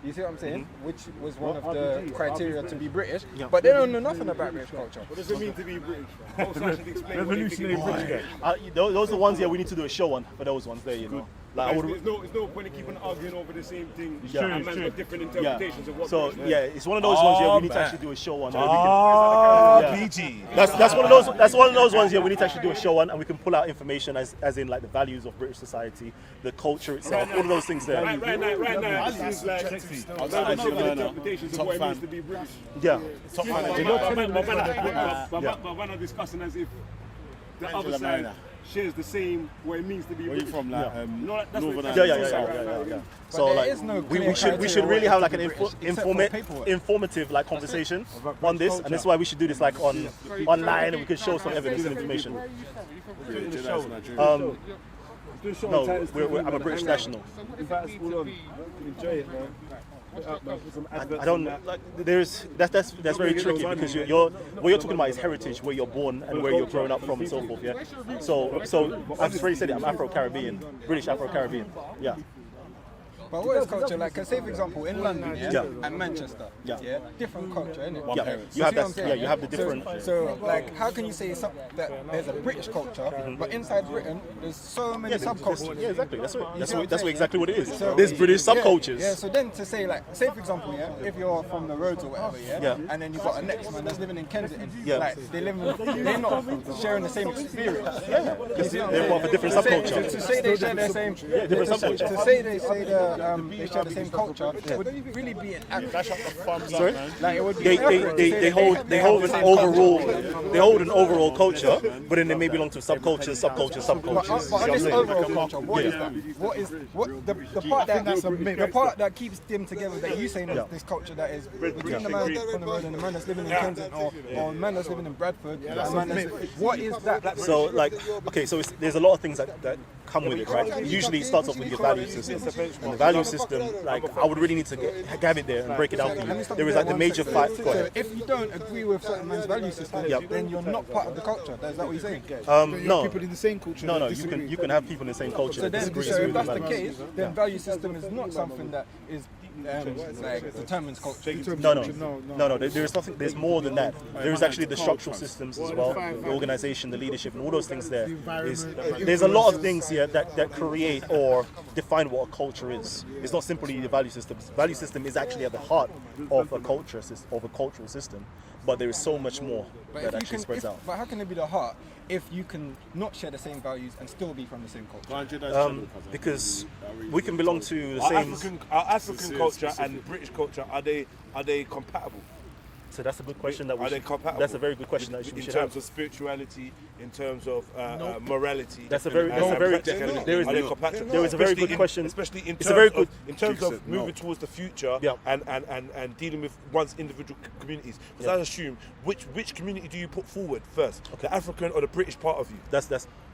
S6: You see what I'm saying? Which was one of the criteria to be British.
S4: Yeah.
S6: But they don't know nothing about British culture.
S9: What does it mean to be British?
S5: Revolutionary British guy.
S4: Those are the ones. Yeah, we need to do a show on for those ones there. You know, like I would.
S9: There's no point in keeping arguing over the same thing.
S4: Yeah.
S9: And man's got different interpretations of what
S4: So
S9: British means.
S4: yeah, it's one of those ones. Yeah, we need to actually do a show on.
S5: RBG.
S4: That's one of those. That's one of those ones. Yeah, we need to actually do a show on, and we can pull out information as in like the values of British society, the culture itself, all of those things there.
S9: Right now, it seems like there's different interpretations of what it means to be British.
S4: Yeah.
S9: But when I'm discussing as if the other side shares the same what it means to be British. Where you from? Like, you know, that's what
S4: Yeah. So
S6: there
S4: like,
S6: is no
S4: we
S6: clear
S4: should
S6: criteria
S4: really
S6: what
S4: have
S6: is
S4: like
S6: to
S4: an
S6: be British, except for paperwork.
S4: informative like conversation on this, and that's why we should do this like online, and we can show some evidence and information. No, I'm a British national.
S6: Enjoy it, man.
S4: I don't like. That's very tricky because what you're talking about is heritage, where you're born and where you're growing up from and so forth. Yeah. So I've just already said it. I'm Afro-Caribbean, British Afro-Caribbean. Yeah.
S6: But what is culture like? 'Cause say for example in London, and Manchester,
S4: Yeah.
S6: different culture, isn't it?
S4: Yeah. You have that. Yeah, you have the different.
S6: So like, how can you say that there's a British culture, but inside Britain there's so many subcultures?
S4: Yeah, exactly. That's exactly what it is. There's British subcultures.
S6: Yeah. So then to say like, say for example, if you're from the roads or whatever, and then you've got a next man that's living in Kensington, like they're not sharing the same experience.
S4: Yeah. They're part of a different subculture.
S6: To say they share the same
S4: different subculture.
S6: To say they share the same culture would really be an
S4: Sorry?
S6: Like it would be
S4: they hold an overall culture, but then they may belong to subcultures.
S6: But on this overall culture, what is that? The part that keeps them together that you saying is this culture that is between the man from the road and the man that's living in Kensington or the man that's living in Bradford. What is that?
S4: So like, okay, so there's a lot of things that come with it, right? Usually it starts off with your value system. And the value system, like, I would really need to have it there and break it down for you. There is like the major five.
S6: So if you don't agree with certain man's value system, then you're not part of the culture. Is that what you're saying?
S4: No.
S1: People in the same culture.
S4: No, you can have people in the same culture.
S6: So if that's the case, then value system is not something that is like determines culture.
S4: No. There is nothing. There's more than that. There is actually the structural systems as well, the organization, the leadership, and all those things. There's a lot of things here that create or define what a culture is. It's not simply the value system. The value system is actually at the heart of a culture of a cultural system, but there is so much more that actually spreads out.
S6: But how can it be the heart if you can not share the same values and still be from the same culture?
S4: Because we can belong to the same.
S5: Our African culture and British culture, are they compatible?
S4: So that's a good question.
S5: Are they compatible?
S4: That's a very good question that we should have.
S5: In terms of spirituality, in terms of morality.
S4: That's a very. There is a very good question.
S5: Especially in terms of moving towards the future and dealing with one's individual communities. Because I assume which community do you put forward first? The African or the British part of you?
S4: That's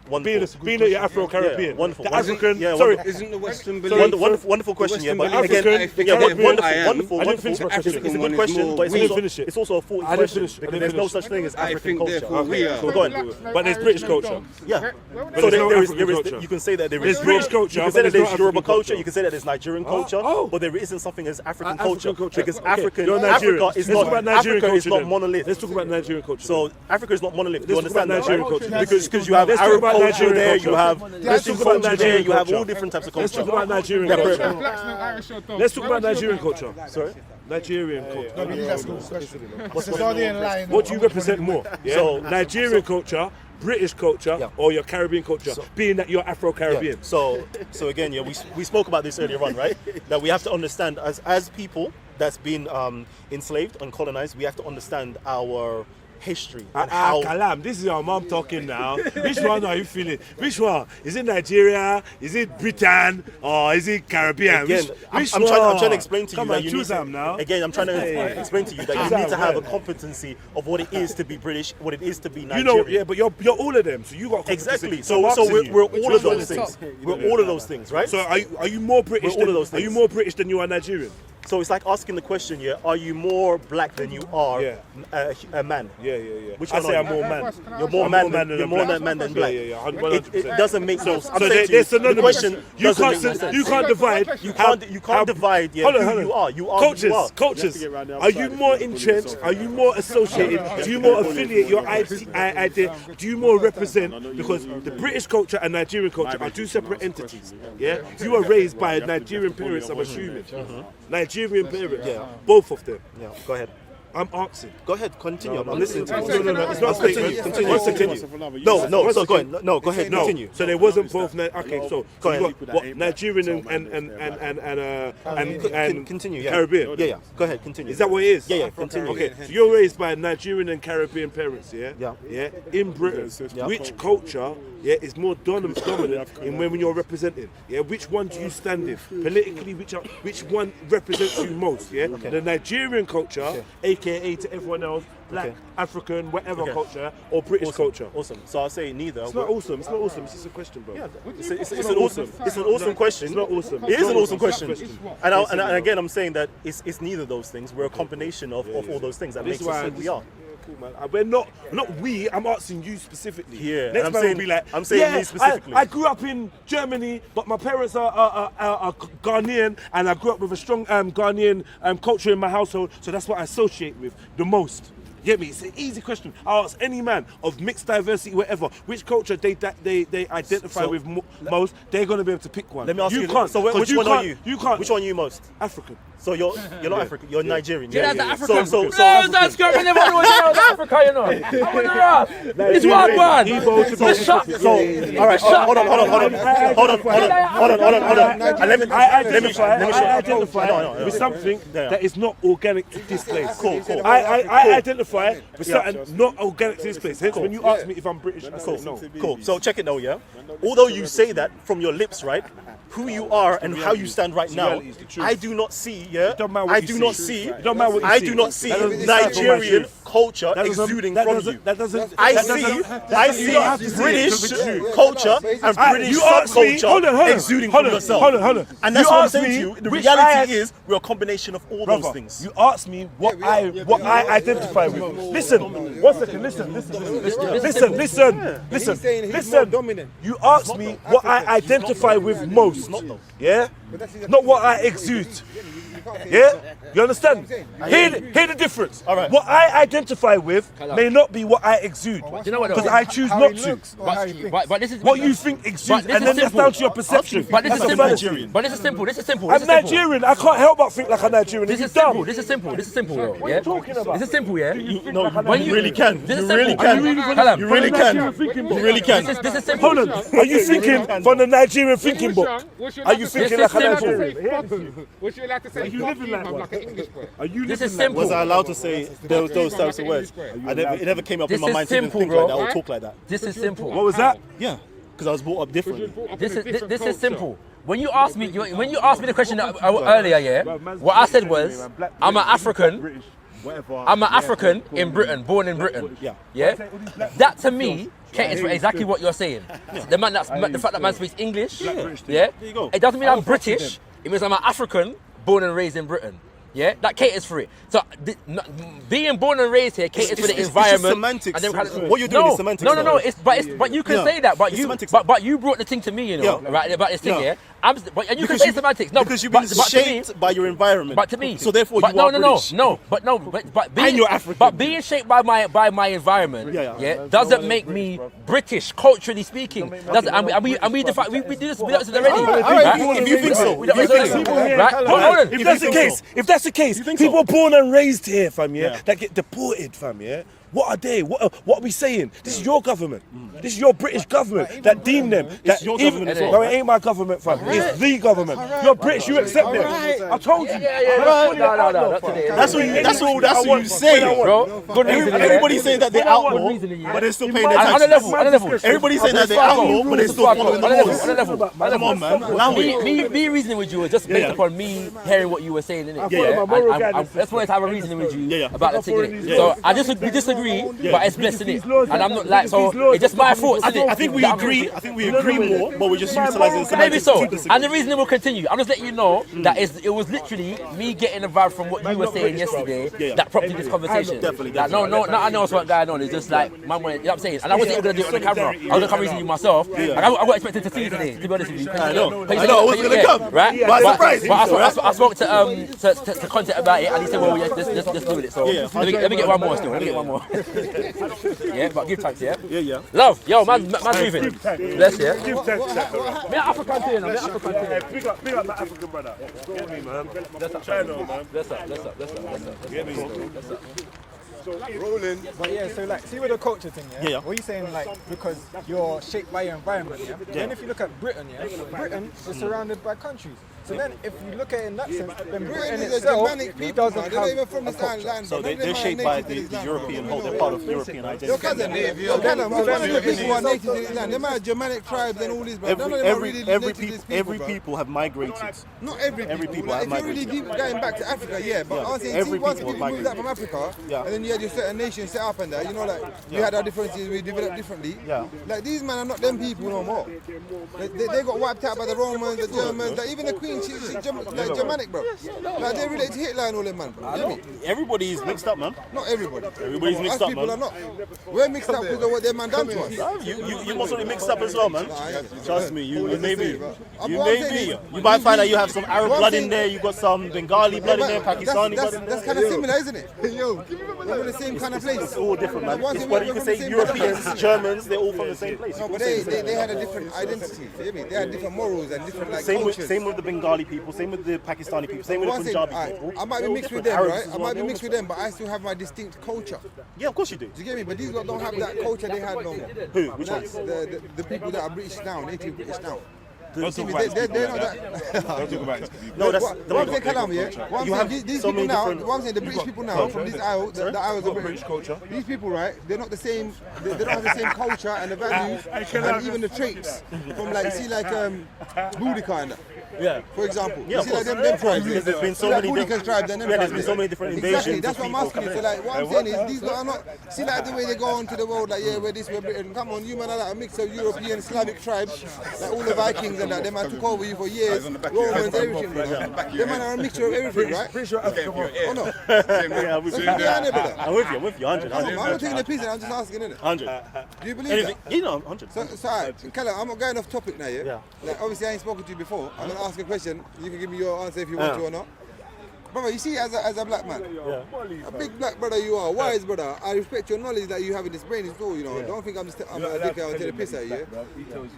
S4: wonderful.
S5: Being that you're Afro-Caribbean.
S4: Wonderful.
S5: The African.
S7: Isn't the Western belief?
S4: Wonderful question. Yeah, but
S5: African.
S4: Wonderful. It's a good question, but it's also a faulty question because there's no such thing as African culture. So go on.
S5: But there's British culture.
S4: Yeah.
S5: But
S4: So
S5: there's
S4: there is.
S5: culture.
S4: You can say that there
S5: There's
S4: is
S5: British culture,
S4: You can
S5: but
S4: say that
S5: there's
S4: there's
S5: no
S4: Yoruba
S5: African
S4: culture.
S5: culture.
S4: You can say that there's Nigerian culture. But there isn't something as African culture because
S5: Okay,
S4: Africa
S5: you're Nigerian.
S4: is
S5: Let's talk about Nigerian
S4: Africa is
S5: culture
S4: not
S5: then.
S4: monolith.
S5: Let's talk about Nigerian culture.
S4: So Africa is not monolith. You
S5: Let's talk
S4: understand
S5: about
S4: that,
S5: Nigerian
S4: right?
S5: culture.
S4: Because you have
S5: Let's talk
S4: Arab
S5: about
S4: culture
S5: Nigerian
S4: there.
S5: culture.
S4: You have
S5: Let's talk about
S4: culture there.
S5: Nigerian
S4: You have all
S5: culture.
S4: different types of
S5: Let's
S4: culture.
S5: talk about Nigerian culture. Let's talk about Nigerian culture.
S4: Sorry.
S5: Nigerian culture.
S1: No, that's a good question.
S5: What do you represent more? Yeah?
S4: So
S5: Nigerian culture, British culture, or your Caribbean culture, being that you're Afro-Caribbean.
S4: So again, we spoke about this earlier on, right? That we have to understand as people that's been enslaved and colonized, we have to understand our history and how.
S5: Kalam, this is your mom talking now. Which one are you feeling? Which one? Is it Nigeria? Is it Britain? Or is it Caribbean?
S4: Again,
S5: which
S4: I'm
S5: one?
S4: trying to explain to
S5: Come
S4: you
S5: on,
S4: that you
S5: choose
S4: need
S5: them now.
S4: Again, I'm trying to explain to you that you need to have a competency of what it is to be British, what it is to be Nigerian.
S5: You know, yeah, but you're all of them, so you got
S4: exactly.
S5: competency.
S4: So we're all of those things. We're all of those things, right?
S5: So are you more British?
S4: We're all of those
S5: Are you
S4: things.
S5: more British than you are Nigerian?
S4: So it's like asking the question, are you more black than you are a man?
S5: Yeah.
S4: Which
S5: I
S4: one
S5: say
S4: are
S5: I'm
S4: you?
S5: more man.
S4: You're more man than black.
S5: Yeah.
S4: It doesn't make no sense.
S5: So they're synonymous.
S4: The question doesn't make no sense.
S5: You can't divide.
S4: You can't divide. Yeah, who you are. You are.
S5: Cultures. Are you more entrenched? Are you more associated? Do you more affiliate your idea? Do you more represent? Because the British culture and Nigerian culture are two separate entities. Yeah, you were raised by Nigerian parents, I'm assuming. Nigerian parents.
S4: Yeah.
S5: Both of them.
S4: Yeah. Go ahead.
S5: I'm asking.
S4: Go ahead. Continue. I'm listening to you.
S5: No. It's not a statement.
S4: Continue. No. Go ahead. No. Go ahead. Continue.
S5: So there wasn't both. Okay. So
S4: Go ahead.
S5: you got what, Nigerian and
S4: continue.
S5: Caribbean.
S4: Yeah. Go ahead. Continue.
S5: Is that what it is?
S4: Yeah. Continue.
S5: Okay. So you're raised by Nigerian and Caribbean parents. Yeah.
S4: Yeah.
S5: In Britain, which culture is more dominant in when you're represented? Yeah. Which one do you stand in politically? Which one represents you most? Yeah. The Nigerian culture, aka to everyone else, black, African, whatever culture, or British culture?
S4: Awesome. So I'll say neither.
S5: It's not awesome. It's not awesome. It's just a question, bro.
S4: Yeah, it's an awesome question.
S5: It's not awesome.
S4: It is an awesome question. And again, I'm saying that it's neither of those things. We're a combination of all those things that makes us who we are.
S5: Cool, man. We're not we. I'm asking you specifically.
S4: Yeah.
S5: Next
S4: I'm
S5: man
S4: saying,
S5: will be like,
S4: I'm saying me specifically.
S5: I grew up in Germany, but my parents are Ghanaian, and I grew up with a strong Ghanaian culture in my household, so that's what I associate with the most. Get me? It's an easy question. I ask any man of mixed diversity, whatever, which culture they identify with most. They're gonna be able to pick one.
S4: Let me ask you.
S5: Can't.
S4: So which one are you?
S5: You can't.
S4: Which one are you most?
S5: African.
S4: So you're not African. You're Nigerian.
S2: Yeah, that's African.
S4: So
S2: no, that's good. I never knew it was Africa, you know. I wouldn't know. It's one.
S4: All right. Hold on. Let me
S5: identify with something that is not organic to this place. Cool. I identify with something not organic to this place. Hence, when you ask me if I'm British, I say no.
S4: Cool. So check it now, yeah. Although you say that from your lips, right? Who you are and how you stand right now, I do not see. Yeah. I do not see. I do not see Nigerian culture exuding from you. I see British culture and British subculture exuding from yourself.
S5: Hold on.
S4: And that's what I'm saying to you. The reality is we're a combination of all those things.
S5: You asked me what I identify with. Listen, 1 second. Listen. You asked me what I identify with most. Yeah? Not what I exude. Yeah? You understand? Hear the difference.
S4: All right.
S5: What I identify with may not be what I exude.
S2: You know what?
S5: Because I choose not to.
S2: But this is
S5: What you think exudes, and then that's down to your perception.
S2: But this is
S5: That's
S2: simple.
S5: Nigerian.
S2: But this is simple. This is simple.
S5: I'm Nigerian. I can't help but think like a Nigerian.
S2: This
S5: You
S2: is simple.
S5: dumb.
S2: This is simple. This is simple. What
S5: are you talking about?
S2: This is simple, yeah.
S4: No, you really can.
S2: This
S4: You
S2: is
S4: really
S2: simple.
S4: can.
S2: Callum,
S4: You really can. You really can.
S2: This is simple.
S5: Hold on. Are you thinking from the Nigerian thinking book? Are you thinking like a Nigerian?
S9: What you like to say?
S5: Are you living like
S9: like an English boy?
S5: Are you
S2: This
S5: living
S2: is
S5: like
S2: simple.
S4: Was I allowed to say those types of words? It never came up in
S2: This
S4: my
S2: is
S4: mind to even
S2: simple,
S4: think
S2: bro.
S4: like that or talk like that.
S2: This is simple.
S5: What was that?
S4: Yeah, because I was brought up differently.
S2: This is simple. When you asked me the question earlier, yeah, what I said was, I'm an African. I'm an African in Britain, born in Britain. Yeah. That to me caters for exactly what you're saying. The fact that man speaks English. Yeah.
S4: There you go.
S2: It doesn't mean I'm British. It means I'm an African, born and raised in Britain. Yeah, that caters for it. So being born and raised here caters for the environment.
S4: It's just semantics. What you're doing is semantics.
S2: No. But you can say that. But you brought the thing to me, you know, right about this thing here. And you can say semantics. No,
S4: because you've been shaped by your environment.
S2: But to me,
S4: so therefore you are British.
S2: But being,
S4: and you're African.
S2: But being shaped by my environment, doesn't make me British culturally speaking. And we do this already.
S4: If you think so,
S2: right?
S5: If that's the case, people born and raised here, fam, that get deported, fam, what are they? What are we saying? This is your government. This is your British government that deem them.
S4: It's your government as well.
S5: No, it ain't my government, fam. It's the government. You're British, you accept them. I told you.
S2: No,
S4: That's what you say,
S2: bro. Good reasoning.
S4: Everybody's saying that they're outlaw, but they're still paying their taxes.
S2: On a level.
S4: Everybody's saying that they're outlaw, but they're still following the laws. Come on, man. Allow it.
S2: Me reasoning with you was just based upon me hearing what you were saying, innit? That's why I have a reasoning with you about the thing, innit? So we disagree, but it's blessed, innit? And I'm not like, so it's just my thoughts, innit?
S4: I think we agree more, but we're just utilising the
S2: maybe
S4: semantics.
S2: so. And the reasoning will continue. I'm just letting you know that it was literally me getting the vibe from what you were saying yesterday that prompted this conversation.
S4: Definitely.
S2: Like, no, I know what's going on. It's just like, man, you know what I'm saying? And I wasn't even going to do it on the camera. I was going to come reason you myself. And I got expected to see you today, to be honest with you.
S4: I know, I wasn't going to come.
S2: Right?
S4: But surprise.
S2: But I spoke to Content about it, and he said, well, let's do it. So let me get one more still. Yeah, but give thanks, yeah?
S4: Yeah.
S2: Love, yo, man's moving. Bless, yeah?
S5: Give thanks, man.
S2: Me African too, you know, me African too.
S5: Big up my African brother. Get me, man. China, man.
S2: Bless up.
S5: Get me.
S6: Rolling. But yeah, so like, see with the culture thing,
S4: Yeah.
S6: what are you saying, like, because you're shaped by your environment, Then if you look at Britain, Britain is surrounded by countries. So then, if you look at it in that sense, then Britain
S3: is a
S6: itself
S3: Germanic people,
S6: doesn't
S3: man. They're not even
S6: have
S3: from
S6: a
S3: this
S6: culture.
S3: land.
S4: So they're shaped by the European whole. They're part of European identity.
S3: Your cousin, your people are native to this land. Them are Germanic tribes and all this, bro. None of them are really native to this people,
S4: Every
S3: bro.
S4: people have migrated.
S3: Not every people. Like, if you're really deep going back to Africa, yeah. But I'm saying, see, once people moved out from Africa, and then you had your certain nations set up and that, you know, like, we had our differences, we developed differently.
S4: Yeah.
S3: Like, these men are not them people no more. They got wiped out by the Romans, the Germans, like, even the Queen, she's Germanic, bro. Like, they relate to Hitler and all them, man, bro.
S4: Everybody is mixed up, man.
S3: Not everybody.
S4: Everybody's mixed
S3: Us
S4: up,
S3: people
S4: man.
S3: are not. We're mixed up because of what their man done to us.
S4: You must be mixed up as well, man. Trust me, you may be. You
S3: what I'm
S4: may
S3: saying
S4: be.
S3: is,
S4: You might find that you have some Arab
S3: what I'm
S4: blood in
S3: saying-
S4: there, you got some Bengali blood in there, Pakistani blood in there.
S3: That's kind of similar, isn't it? Yo, we're in the same kind of place.
S4: It's all different, man.
S3: Like,
S4: It's whether you can say Europeans, Germans, they're all from the same place.
S3: No, but they had a different identity. You hear me? They had different morals and different like cultures.
S4: Same with the Bengali people, same with the Pakistani people, same with the
S3: One thing,
S4: Punjabi people.
S3: I might be
S4: They're all
S3: mixed with
S4: different.
S3: them,
S4: Arabs
S3: right?
S4: as
S3: I
S4: well,
S3: might be
S4: they're
S3: mixed
S4: all
S3: with them, but I still have my distinct culture.
S4: Yeah, of course you do.
S3: Do you get me? But these lot don't have that culture they had no more.
S4: Who? Which
S3: Like,
S4: ones?
S3: the people that are British now, native British now.
S5: Don't talk about
S3: They're
S5: it.
S3: not that.
S5: Don't talk about it.
S4: No, that's
S3: What I'm saying, Kalam, yeah? What I'm
S4: You
S3: saying,
S4: have
S3: these
S4: so
S3: people
S4: many
S3: now,
S4: different-
S3: what I'm saying, the British people now, from these isles, the isles of
S5: British culture.
S3: these people, right, they're not the same, they don't have the same culture and the values and even the traits from like, see like Boudica and that.
S4: Yeah.
S3: For example,
S4: Yeah,
S3: you
S4: of
S3: see like
S4: course.
S3: them tribes.
S4: Because there's been so
S3: like
S4: many
S3: Boudica's tribes and them
S4: Yeah,
S3: tribes.
S4: there's been so many different
S3: Exactly,
S4: invasions
S3: that's
S4: of
S3: what I'm
S4: people
S3: asking you. So
S4: coming
S3: like, what I'm saying is, these lot are not, see like the way they go on to the world, like, yeah, we're this, we're Britain. Come on, you man are like a mix of European, Slavic tribes, like all the Vikings and that. Them man took over you for years, Romans, everything. Them man are a mixture of everything, right?
S5: Pretty sure Africa won.
S3: Oh no.
S4: Yeah, I'm with you. I'm with you, 100.
S3: I'm not taking a piece, I'm just asking, innit?
S4: 100.
S3: Do you believe
S4: Anything?
S3: that?
S4: You know, 100.
S3: So alright, Callum, I'm not going off topic now, yeah?
S4: Yeah.
S3: Like, obviously, I ain't spoken to you before. I'm going to ask a question. You can give me your answer if you want to or not. Brother, you see, as a black man, a big black brother you are, wise brother, I respect your knowledge that you have in this brain as well, you know. Don't think I'm a dickhead, I'll take the piss out of you.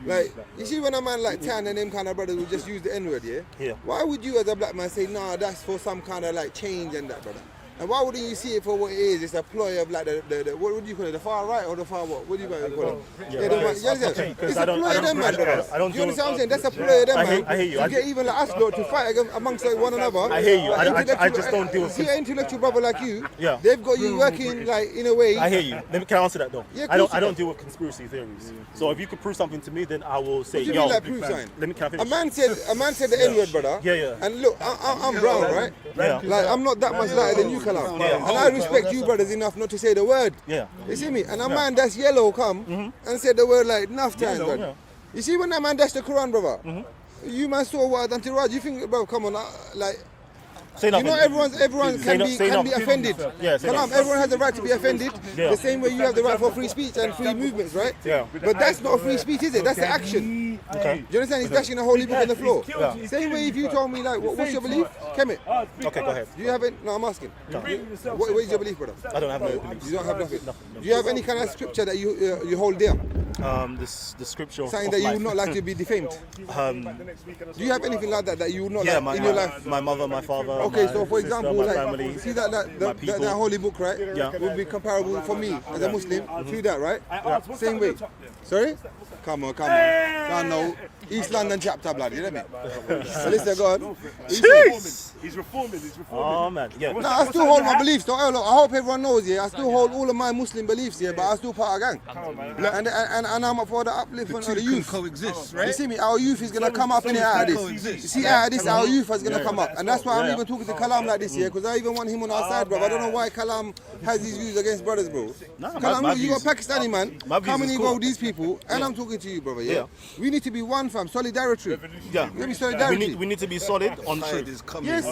S3: Like, you see when a man like Tan and them kind of brothers will just use the N-word, yeah? Why would you as a black man say, nah, that's for some kind of like change and that, brother? And why wouldn't you see it for what it is? It's a ploy of like the what would you call it? The far right or the far what? What do you call it? Yeah, the man, it's a ploy of them, man. You understand what I'm saying? That's a ploy of them, man.
S4: I hear you.
S3: To get even like us lot to fight amongst like, one another.
S4: I hear you. I just don't deal with
S3: See an intellectual brother like you,
S4: Yeah.
S3: they've got you working like in a way.
S4: I hear you. Can I answer that though?
S3: Yeah,
S4: I don't deal with conspiracy theories. So if you could prove something to me, then I will say,
S3: What do you
S4: yo,
S3: mean, like, prove something?
S4: can I finish?
S3: A man said the N-word, brother.
S4: Yeah.
S3: And look, I'm brown, right?
S4: Yeah.
S3: Like, I'm not that much lighter than you, Kalam. And I respect you brothers enough not to say the word.
S4: Yeah.
S3: You see me? And a man that's yellow come and said the word like enough times,
S4: Yellow,
S3: brother. You see when that man dashed the Quran, brother? You man saw what until Raj, you think, bro, come on, like,
S4: Say
S3: you
S4: nothing.
S3: know everyone can be offended.
S4: Yeah, say
S3: Kalam,
S4: nothing.
S3: everyone has the right to be offended.
S4: Yeah.
S3: The same way you have the right for free speech and free movements, right?
S4: Yeah.
S3: But that's not free speech, is it? That's the action.
S4: Okay.
S3: Do you understand? He's dashing the holy book on the floor. Same way if you told me like, what's your belief? Kemet.
S4: Okay, go ahead.
S3: Do you have it? No, I'm asking. What is your belief, brother?
S4: I don't have no beliefs.
S3: You don't have nothing. Do you have any kind of scripture that you hold dear?
S4: The scripture of
S3: Something that you
S4: life.
S3: would not like to be defamed? Do you have anything like that you would not
S4: Yeah,
S3: like in your life?
S4: my mother, my father.
S3: Okay,
S4: my
S3: so for
S4: sister,
S3: example,
S4: my
S3: like,
S4: family.
S3: you see that
S4: people.
S3: holy book, right?
S4: Yeah.
S3: Would be comparable for me as a Muslim to that, right? Same way. Sorry? Come on. I know. East London chapter, blood, you know me? So listen, God.
S9: He's reforming.
S4: Oh man, yeah.
S3: No, I still hold my beliefs. Don't I hope everyone knows, yeah. I still hold all of my Muslim beliefs, yeah, but I still part of a gang. And I'm up for the upliftment of the youth.
S10: Coexist, right?
S3: You see me? Our youth is gonna come up in it out of this. You see, out of this, our youth is gonna come up, and that's why I'm even talking to Kalam like this, yeah, because I even want him on our side, bro. I don't know why Kalam has these views against brothers, bro. Kalam, look, you got Pakistani man coming in with these people, and I'm talking to you, brother. Yeah, we need to be one, fam. Solidarity.
S4: Yeah.
S3: Let me solidarity.
S4: We need to be solid on truth.
S3: Yes,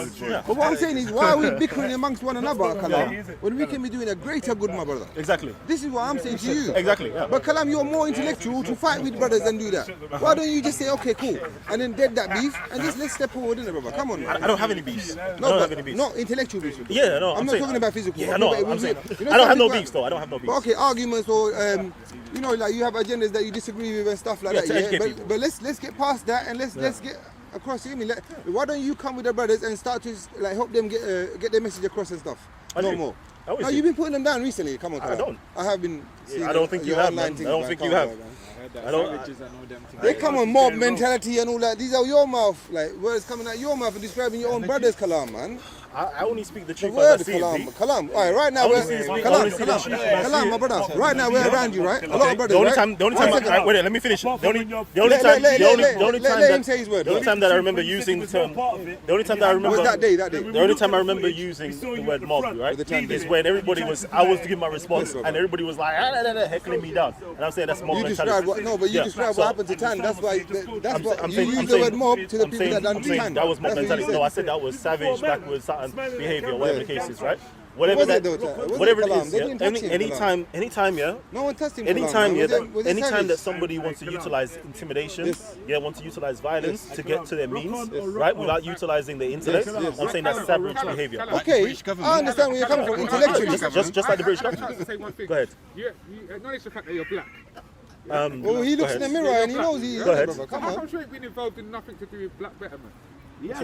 S3: but what I'm saying is, why are we bickering amongst one another, Kalam, when we can be doing a greater good, my brother?
S4: Exactly.
S3: This is what I'm saying to you.
S4: Exactly. Yeah.
S3: But Kalam, you're more intellectual to fight with brothers and do that. Why don't you just say, okay, cool, and then dead that beef, and just let's step forward in it, brother. Come on, man.
S4: I don't have any beefs.
S3: Not intellectual beefs.
S4: Yeah, no.
S3: I'm not talking about physical.
S4: Yeah, no. I'm saying I don't have no beefs though. I don't have no beefs.
S3: But okay, arguments or you know, like you have agendas that you disagree with and stuff like that. Yeah. But let's get past that and let's get across. You mean, why don't you come with the brothers and start to like help them get their message across and stuff? No more. No, you've been putting them down recently. Come on,
S4: I don't.
S3: I have been.
S4: I don't think you have, man. I don't think you have.
S6: that. Savages and all them things.
S3: They come on mob mentality and all that. These are your mouth, like words coming out your mouth and describing your own brothers, Kalam, man.
S4: I only speak the
S3: The
S4: truth
S3: word,
S4: as I see it.
S3: Kalam. All right, right now we're Kalam, my brother. Right now we're around you, right? A lot of brothers, right?
S4: The only time, wait, let me finish. The only time that I remember using the term, the only time that I remember,
S3: was that day.
S4: the only time I remember using the word mob, right, is when everybody was, I was giving my response, and everybody was like, heckling me down, and I'm saying that's mob mentality.
S3: You described what happened to Tan. That's why you use the word mob to the people that done to Tan.
S4: That was mob mentality. No, I said that was savage, backwards, behavior, whatever the case is, right? Whatever that, whatever it is, anytime, yeah.
S3: No one touched him.
S4: Anytime that somebody wants to utilize intimidation, wants to utilize violence to get to their means, right, without utilizing their intellect, I'm saying that's savage behavior.
S3: Okay, I understand where you're coming from intellectually.
S4: Just like the British government. Go ahead.
S9: You acknowledge the fact that you're black.
S3: Well, he looks in the mirror and he knows he is, brother. Come on.
S9: I'm sure you've been involved in nothing to do with black betterment.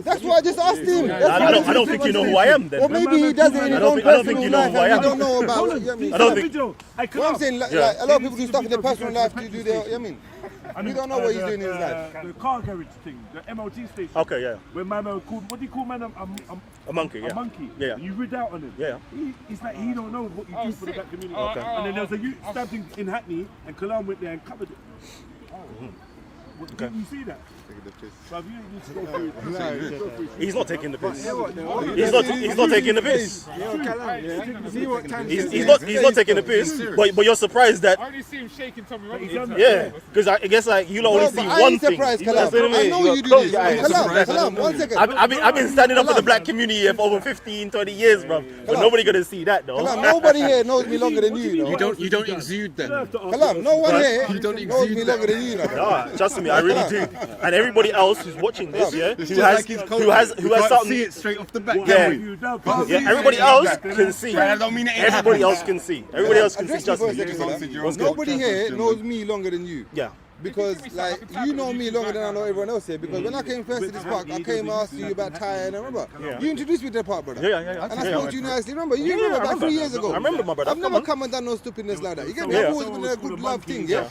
S3: That's why I just asked him.
S4: I don't think you know who I am then.
S3: Or maybe he does it in his own personal life and we don't know about it.
S4: I don't think.
S3: Well, I'm saying, like, a lot of people do stuff in their personal life to do their, we don't know what he's doing in his life.
S5: The car garage thing, the MOT station.
S4: Okay, yeah.
S5: When man called, what do you call man?
S4: A monkey, yeah.
S5: A monkey.
S4: Yeah.
S5: You read out on him.
S4: Yeah.
S5: It's like he don't know what you do for the black community. Okay. And then there was a youth stabbed in Hackney, and Kalam went there and covered it. Didn't you see that?
S4: He's not taking the piss. He's not taking the piss. He's not taking the piss. But you're surprised that.
S9: I only see him shaking Tommy Robinson.
S4: Yeah, because I guess like you only see one thing.
S3: I know you do this. Kalam, 1 second.
S4: I've been standing up for the black community for over 15, 20 years, bro. But nobody gonna see that though.
S3: Kalam, nobody here knows me longer than you.
S7: You don't exude them.
S3: Kalam, no one here knows me longer than you.
S4: No, trust me, I really do. And everybody else who's watching this, who has something.
S7: See it straight off the bat.
S4: Everybody else can see. Everybody else can see. Everybody else can see. Just
S3: nobody here knows me longer than you.
S4: Yeah.
S3: Because, like, you know me longer than I know everyone else here. Because when I came first to this park, I came and asked you about Ty, and I remember. You introduced me to the park, brother.
S4: Yeah.
S3: And I spoke to you nicely. Remember? You remember about 3 years ago.
S4: I remember, my brother.
S3: I've never come and done no stupidness like that. You get me? I've always been a good love thing, yeah?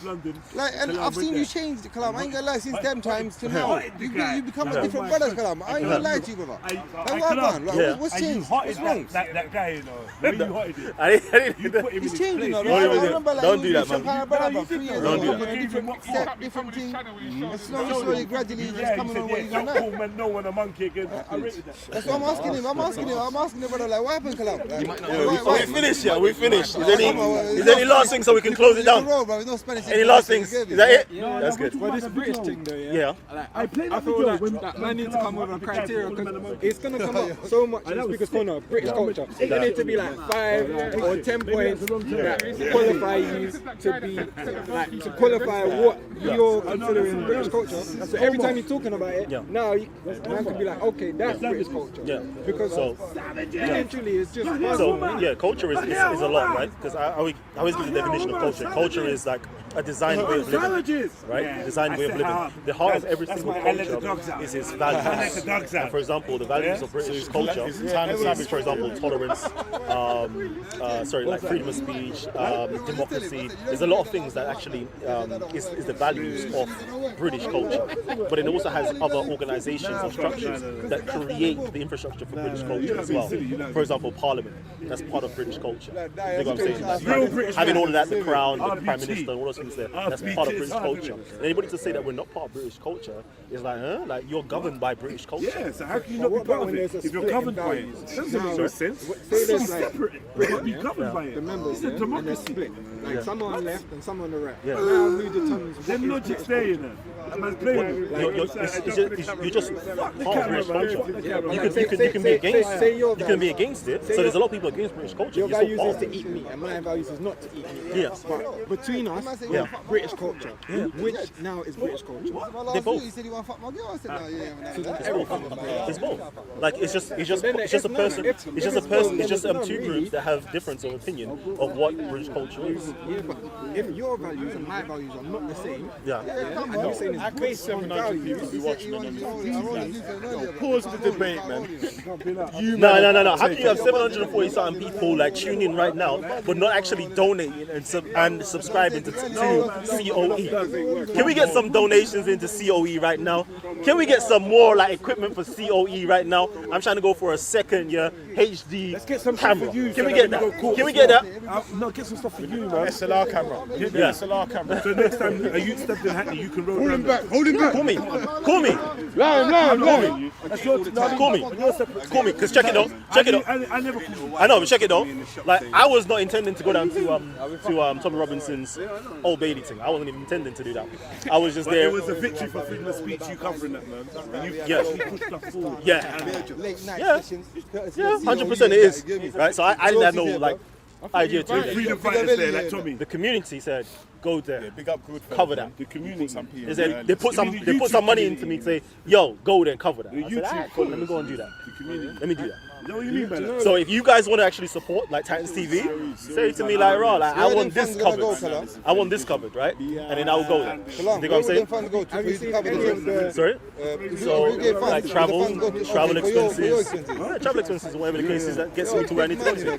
S3: Like, and I've seen you change, Kalam. I ain't gonna lie, since them times to now. You become a different brother, Kalam. I ain't gonna lie to you, brother. Like, what happened? Like, what's changed? What's wrong?
S5: That guy, you know. When you hotted it.
S3: He's changing, you know. I remember, like,
S4: don't do that, man.
S3: About 3 years ago. Different thing. Slowly, gradually, he's just coming on what he's on now.
S5: No one a monkey again. I rated that.
S3: That's what I'm asking him. I'm asking him, brother, like, what happened, Kalam?
S4: We finished, yeah. We finished. Is there any last thing so we can close it down? Any last things? Is that it? That's good.
S6: Well, this British thing, though,
S4: Yeah.
S6: I feel that man needs to come with a criteria because it's gonna come up so much in the speaker's corner. British culture. It need to be like 5 or 10 points that qualify you to be like to qualify what you're considering British culture. So every time you're talking about it, now man can be like, okay, that's British culture.
S4: Yeah.
S6: Because literally it's just
S4: culture is a lot, right? Because I always give the definition of culture. Culture is like a designed way of living, right? Designed way of living. The heart of every single culture is its values. And for example, the values of British culture is, for example, tolerance, like freedom of speech, democracy. There's a lot of things that actually is the values of British culture. But it also has other organisations or structures that create the infrastructure for British culture as well. For example, Parliament. That's part of British culture. You know what I'm saying? Having all of that, the Crown, the Prime Minister, all those things there, that's part of British culture. And anybody to say that we're not part of British culture is like, like you're governed by British culture.
S5: Yeah, so how can you not be part of it if you're governed by it? It doesn't make no sense. It's separate, but be governed by it.
S6: The members,
S5: it's a democracy.
S6: split. Like some on the left and some on the right.
S4: Yeah.
S6: Now who determines what
S5: Them logic's there, you know.
S4: You're just part of British culture. You can be against. You can be against it. So there's a lot of people against British culture.
S6: Your values is to eat meat, and my values is not to eat meat.
S4: Yeah.
S6: But between us, Brititic culture, which now is British culture.
S4: They're both.
S3: He said he want to fuck my girl. I said, no,
S4: It's both. Like it's just a person. It's just two groups that have difference of opinion of what British culture is.
S6: Yeah, but if your values and my values are not the same,
S4: Yeah.
S6: and you're saying it's based on values,
S7: Pause the debate, man.
S4: No. How can you have 740 something people like tuning in right now, but not actually donating and subscribing to COE. Can we get some donations into COE right now? Can we get some more like equipment for COE right now? I'm trying to go for a second HD
S5: Let's get some
S4: camera.
S5: stuff for you.
S4: Can we get that? Can we get that?
S5: No, get some stuff for you, man.
S1: SLR camera.
S4: Yeah.
S1: SLR camera.
S5: So next time a youth stepped in Hackney, you can roll
S3: Hold him
S5: down.
S3: back, hold him back.
S4: Call me.
S3: Call me.
S5: That's your
S4: Call me. Call me. Cause check it out. Check it out.
S5: I never call you.
S4: I know, but check it though. Like I was not intending to go down to Tommy Robinson's Old Bailey thing. I wasn't even intending to do that. I was just
S5: But
S4: there.
S5: it was a victory for freedom of speech. You covering that, man. And you
S4: Yeah.
S5: actually pushed stuff forward.
S4: Yeah.
S3: Late night
S4: Yeah.
S3: sessions. courtesy
S4: Yeah,
S3: of
S4: 100% it
S3: COE,
S4: is.
S3: like,
S4: Right, so I didn't have no like idea to
S5: The
S4: it.
S5: freedom fighters there, like Tommy.
S4: The community said, go there,
S1: Big up good
S4: cover that.
S5: The community.
S4: They said they put some money into me to say, yo, go there and cover that. I said, alright, cool, let me go and do that. Let me do that.
S5: You know what you mean by that?
S4: So if you guys want to actually support like Titans TV, say to me like, raw, like I want this covered. I want this covered, right? And then I will go there. You think what I'm saying? Sorry? So like travel expenses, travel expenses, whatever the case is, that gets me to where I need to go to.
S3: We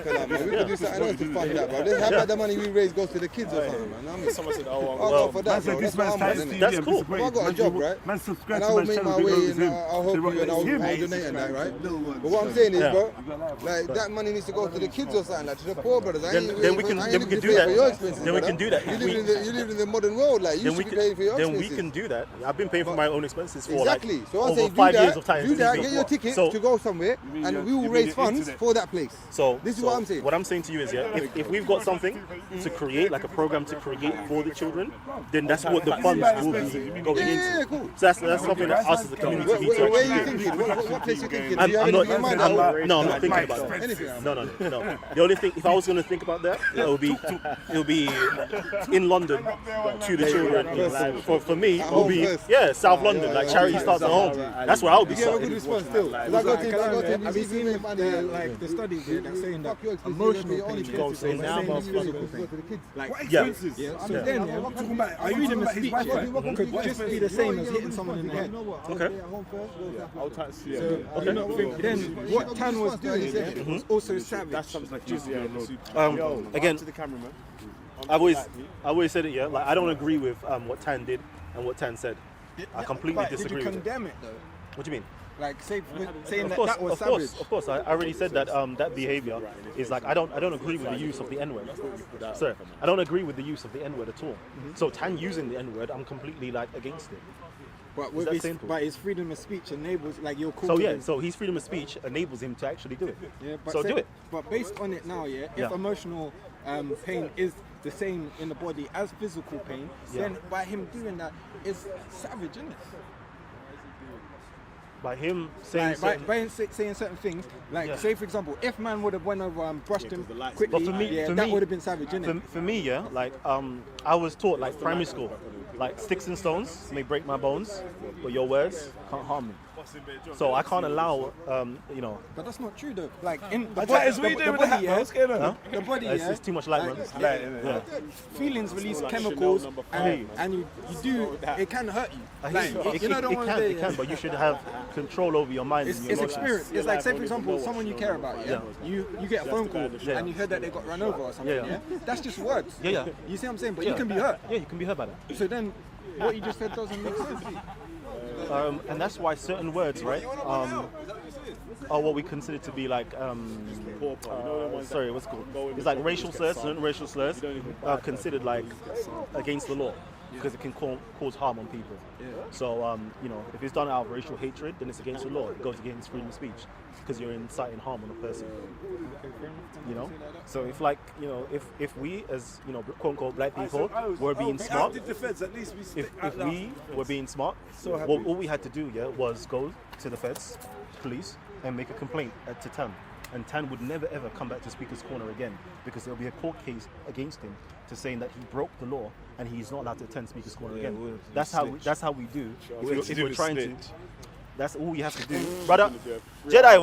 S3: could do something else to fund that, bro. How about the money we raise goes to the kids or something, man? I mean,
S1: Someone said,
S3: I'll go for that, bro.
S5: This
S3: That's what
S5: man's
S3: I'm
S5: Titans
S3: on,
S5: TV.
S3: innit?
S4: That's
S5: and
S4: cool.
S5: it's great.
S3: Well, I got a job, right?
S5: Man, subscribe
S3: And
S5: to
S3: I'll
S5: my
S3: make
S5: channel.
S3: my
S5: Big
S3: way
S5: up
S3: and
S5: him.
S3: I'll help you and I'll donate and that, right? But what I'm saying is, bro, like that money needs to go to the kids or something, like to the poor brothers.
S4: Then we can do that. Then we can do that.
S3: You live in the modern world, like you should be paying for your
S4: Then we
S3: expenses.
S4: can do that. I've been paying for my own expenses for
S3: Exactly.
S4: like
S3: So I say
S4: over 5 years of time.
S3: do that, get your ticket to go somewhere, and we will raise funds for that place.
S4: So
S3: this is what I'm saying.
S4: What I'm saying to you is, yeah, if we've got something to create, like a program to create for the children, then that's what the funds will be going into.
S3: Yeah, cool.
S4: So that's something that us as a community need to
S3: Where are you
S4: actually do.
S3: thinking? What place you thinking? Do
S4: I'm
S3: you have
S4: not.
S3: anything in mind?
S4: No, I'm not thinking about that.
S3: Anything?
S4: No. The only thing, if I was going to think about that, it would be in London to the children. For me, it would be South London, like charity starts at home. That's where I would be
S3: You have a good
S4: starting.
S3: response still. 'Cause I go to
S6: Have you seen the studies here that's saying that emotional pain goes the same as physical pain? Like,
S4: Yeah.
S6: So then, we're talking about freedom of speech could just be the same as hitting someone in the head.
S4: Okay.
S6: You know, then what Tan was doing was also savage.
S5: That's something like GCA Road.
S4: Again, I've always said it. Yeah, like I don't agree with what Tan did and what Tan said. I completely disagree
S6: Did you
S4: with it.
S6: condemn it though?
S4: What do you mean?
S6: Like saying
S4: Of
S6: that was savage.
S4: course. I already said that that behavior is like I don't agree with the use of the N-word. Sir, I don't agree with the use of the N-word at all. So Tan using the N-word, I'm completely like against it.
S6: But
S4: Is that simple?
S6: but his freedom of speech enables, like you're cool.
S4: So
S6: with
S4: yeah,
S6: him.
S4: so his freedom of speech enables him to actually do it.
S6: Yeah, but
S4: So do it.
S6: But based on it now, if
S4: Yeah.
S6: emotional pain is the same in the body as physical pain, then by him doing that, it's savage, isn't it?
S4: By him saying
S6: Like, by him saying certain things, like say for example, if man would have went over and brushed him quickly,
S4: But for me,
S6: that would have been savage, innit?
S4: For me, yeah, like I was taught like primary school, like sticks and stones may break my bones, but your words can't harm me. So I can't allow, you know.
S6: But that's not true though. Like in the
S5: What
S6: body,
S5: are you doing with that? What's going on?
S6: the body,
S4: It's too much light, man. Yeah.
S6: feelings release chemicals, and you do it can hurt you.
S4: I
S6: Like,
S4: hear you.
S6: you know the one day,
S4: It can, but you should have control over your mind and your
S6: It's
S4: emotions.
S6: experience. It's like, say for example, someone you care about, you get a phone call and you heard that they got run over or something,
S4: Yeah.
S6: That's just words.
S4: Yeah.
S6: You see what I'm saying? But you can be hurt.
S4: Yeah, you can be hurt by that.
S6: So then, what you just said doesn't make sense.
S4: And that's why certain words, right, are what we consider to be like, sorry, what's it called? It's like racial slurs. Certain racial slurs are considered like against the law because it can cause harm on people. So, you know, if it's done out of racial hatred, then it's against the law. It goes against freedom of speech because you're inciting harm on a person. You know, so if like, you know, if we as, you know, quote unquote black people were being smart, if we were being smart, all we had to do, was go to the feds, police, and make a complaint to Tan. And Tan would never ever come back to Speaker's Corner again because there'll be a court case against him to saying that he broke the law and he's not allowed to attend Speaker's Corner again. That's how we do. If we're trying to. That's all you have to do, brother. Jedi,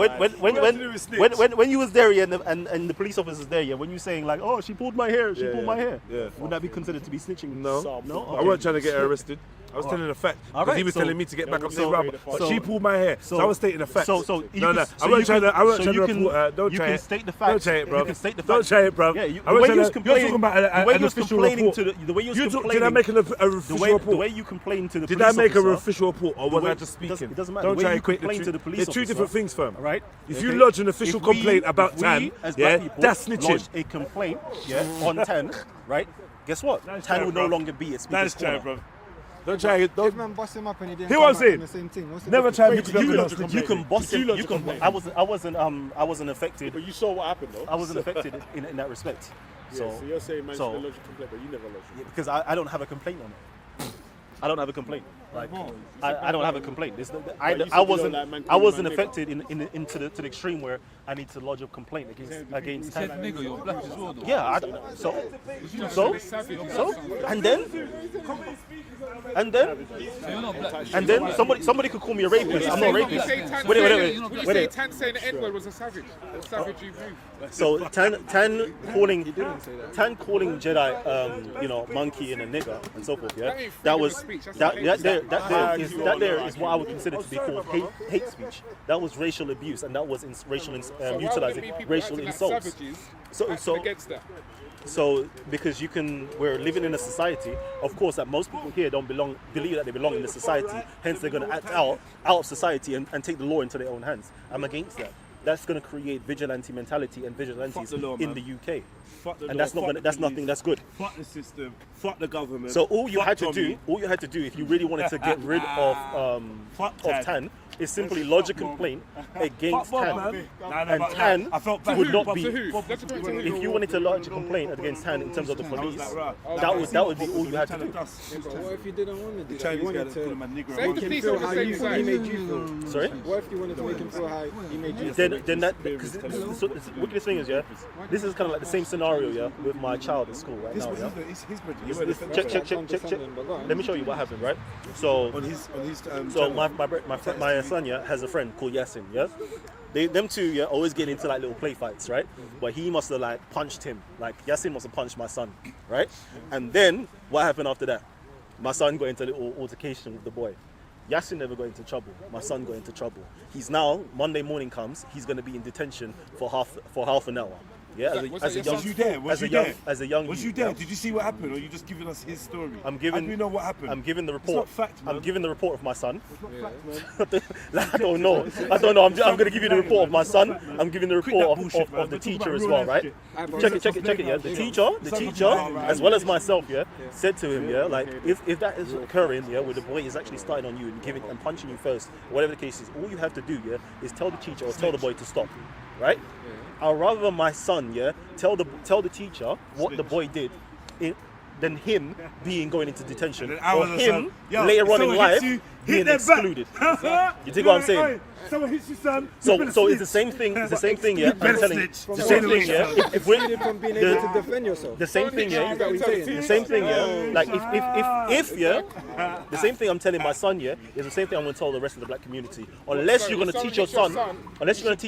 S4: when you was there, and the police officers there, when you saying like, oh, she pulled my hair, she pulled my hair, would that be considered to be snitching?
S5: No.
S4: Okay.
S5: I wasn't trying to get her arrested. I was telling a fact.
S4: All
S5: Because
S4: right,
S5: he was
S4: so-
S5: telling me to get back up
S4: so-
S5: there, but
S4: so-
S5: she pulled my hair. So I was stating a fact.
S4: So
S5: no, I wasn't trying to report. Don't
S4: you
S5: try
S4: can
S5: it.
S4: state the facts.
S5: Don't try it, bro.
S4: You can state the
S5: Don't
S4: facts.
S5: try it, bro.
S4: Yeah,
S5: I
S4: the way
S5: wasn't
S4: you was
S5: trying to- you're
S4: complaining,
S5: talking about
S4: the way
S5: an
S4: you was
S5: official
S4: complaining
S5: report.
S4: to the way you was complaining.
S5: Did I make an official report?
S4: The way you complained to the
S5: Did
S4: police
S5: I make an
S4: officer,
S5: official report, or was I just speaking?
S4: It doesn't matter.
S5: Don't
S4: The way
S5: try
S4: you
S5: and equate
S4: complain to the police
S5: They're two
S4: officer,
S5: different things, fam.
S4: right?
S5: If
S4: Okay?
S5: you lodge an official
S4: If we-
S5: complaint about
S4: if we,
S5: Tan,
S4: as black
S5: yeah,
S4: people,
S5: that's snitching.
S4: lodged a complaint, on Tan, right? Guess what? Tan will no longer be a speaker's corner.
S5: bro. Don't try it.
S6: If man bust him up and he didn't
S5: Hear
S6: come
S5: what I'm
S6: back
S5: saying?
S6: on the same thing, what's the
S5: Never
S6: difference?
S5: try
S6: Wait,
S5: me.
S4: You can boss him. You can. I wasn't affected.
S9: But you saw what happened, though.
S4: I wasn't affected in that respect.
S9: So you're saying man should
S4: so-
S9: have lodged a complaint, but you never lodged it.
S4: because I don't have a complaint on it. I don't have a complaint. Like I don't have a complaint.
S9: you said
S4: I
S9: you don't
S4: wasn't
S9: like man
S4: I
S9: calling
S4: wasn't
S9: man nigger.
S4: affected to the extreme where I need to lodge a complaint against
S2: Said
S4: Tan.
S2: nigga, you're black as well, though.
S4: Yeah. So and then
S2: So you're not black.
S4: and then somebody could call me a rapist. I'm not a rapist.
S10: When you
S4: Wait.
S10: say Tan saying the N-word was a savage you move.
S4: So Tan calling Jedi monkey and a nigger and so forth. Yeah, that was that there is what I would consider to be called hate speech. That was racial abuse, and that was utilizing racial insults. So
S10: Against that.
S4: So because we're living in a society, of course, that most people here believe that they belong in the society. Hence, they're going to act out of society and take the law into their own hands. I'm against that. That's going to create vigilante mentality and vigilantes
S5: the law,
S4: in
S5: man.
S4: the UK.
S5: Fuck the
S4: And
S5: law,
S4: that's not
S5: fuck
S4: gonna,
S5: the
S4: that's
S5: police,
S4: nothing that's good.
S5: Fuck the system. Fuck the government.
S4: So all you
S5: fuck
S4: had to
S5: Tommy.
S4: do, if you really wanted to get rid of Tan, is simply lodge a complaint against
S5: Bob,
S4: Tan,
S5: man.
S4: and Tan
S5: I felt bad.
S4: would not
S10: Bob,
S4: be.
S10: to who? Let's go to who?
S4: If you wanted to lodge a complaint against Tan in terms of the police, that would be all you had to do.
S6: Yeah, but what if you didn't want to do that?
S5: Chinese
S6: You
S5: guy
S6: wanted
S5: that's calling
S6: to
S5: my nigger.
S10: Say
S6: make
S10: the
S6: him
S10: police
S6: feel
S10: on the
S6: how
S10: same
S6: he
S10: side.
S6: made you feel.
S4: Sorry.
S6: What if you wanted to make him feel how he made you feel?
S4: Then that because the wickedest thing is, yeah, this is kind of like the same scenario, yeah, with my child at school right now, yeah. Check. Let me show you what happened, right? So my son, yeah, has a friend called Yasin, yeah. Them two, yeah, always get into like little play fights, right? But he must have like punched him, like Yasin must have punched my son, right? And then what happened after that? My son got into a little altercation with the boy. Yasin never got into trouble. My son got into trouble. He's now, Monday morning comes, he's going to be in detention for half an hour. Yeah, as a young,
S5: Was you there? Was you there?
S4: as a young
S5: Was
S4: youth,
S5: you there?
S4: yeah.
S5: Did you see what happened, or are you just giving us his story?
S4: I'm giving.
S5: How do we know what happened?
S4: I'm giving the
S5: It's
S4: report.
S5: not fact, man.
S4: I'm giving the report of my son. I don't know. I'm going to give you the report of my son. I'm giving the
S5: Quit that
S4: report
S5: bullshit,
S4: of
S5: man.
S4: the
S5: We're talking
S4: teacher
S5: about
S4: as
S5: real
S4: well,
S5: life
S4: right?
S5: shit.
S4: Check it, yeah. The teacher, as well as myself, yeah, said to him, yeah, like if that is occurring, yeah, where the boy is actually starting on you and punching you first, whatever the case is, all you have to do, yeah, is tell the teacher or tell the boy to stop, right? I'd rather my son, yeah, tell the teacher what the boy did, than him going into detention, or him later on in life being excluded. You think what I'm saying?
S5: Someone hits your son.
S4: So it's the same thing. It's the same thing, yeah. I'm telling you, the same thing, yeah. If we're
S6: From being able to defend yourself.
S4: the same thing, yeah.
S6: Is that what you're saying?
S4: The same thing, yeah. Like if yeah, the same thing I'm telling my son, yeah, is the same thing I'm going to tell the rest of the black community. Unless you're going to teach your son, right? Unless you're going to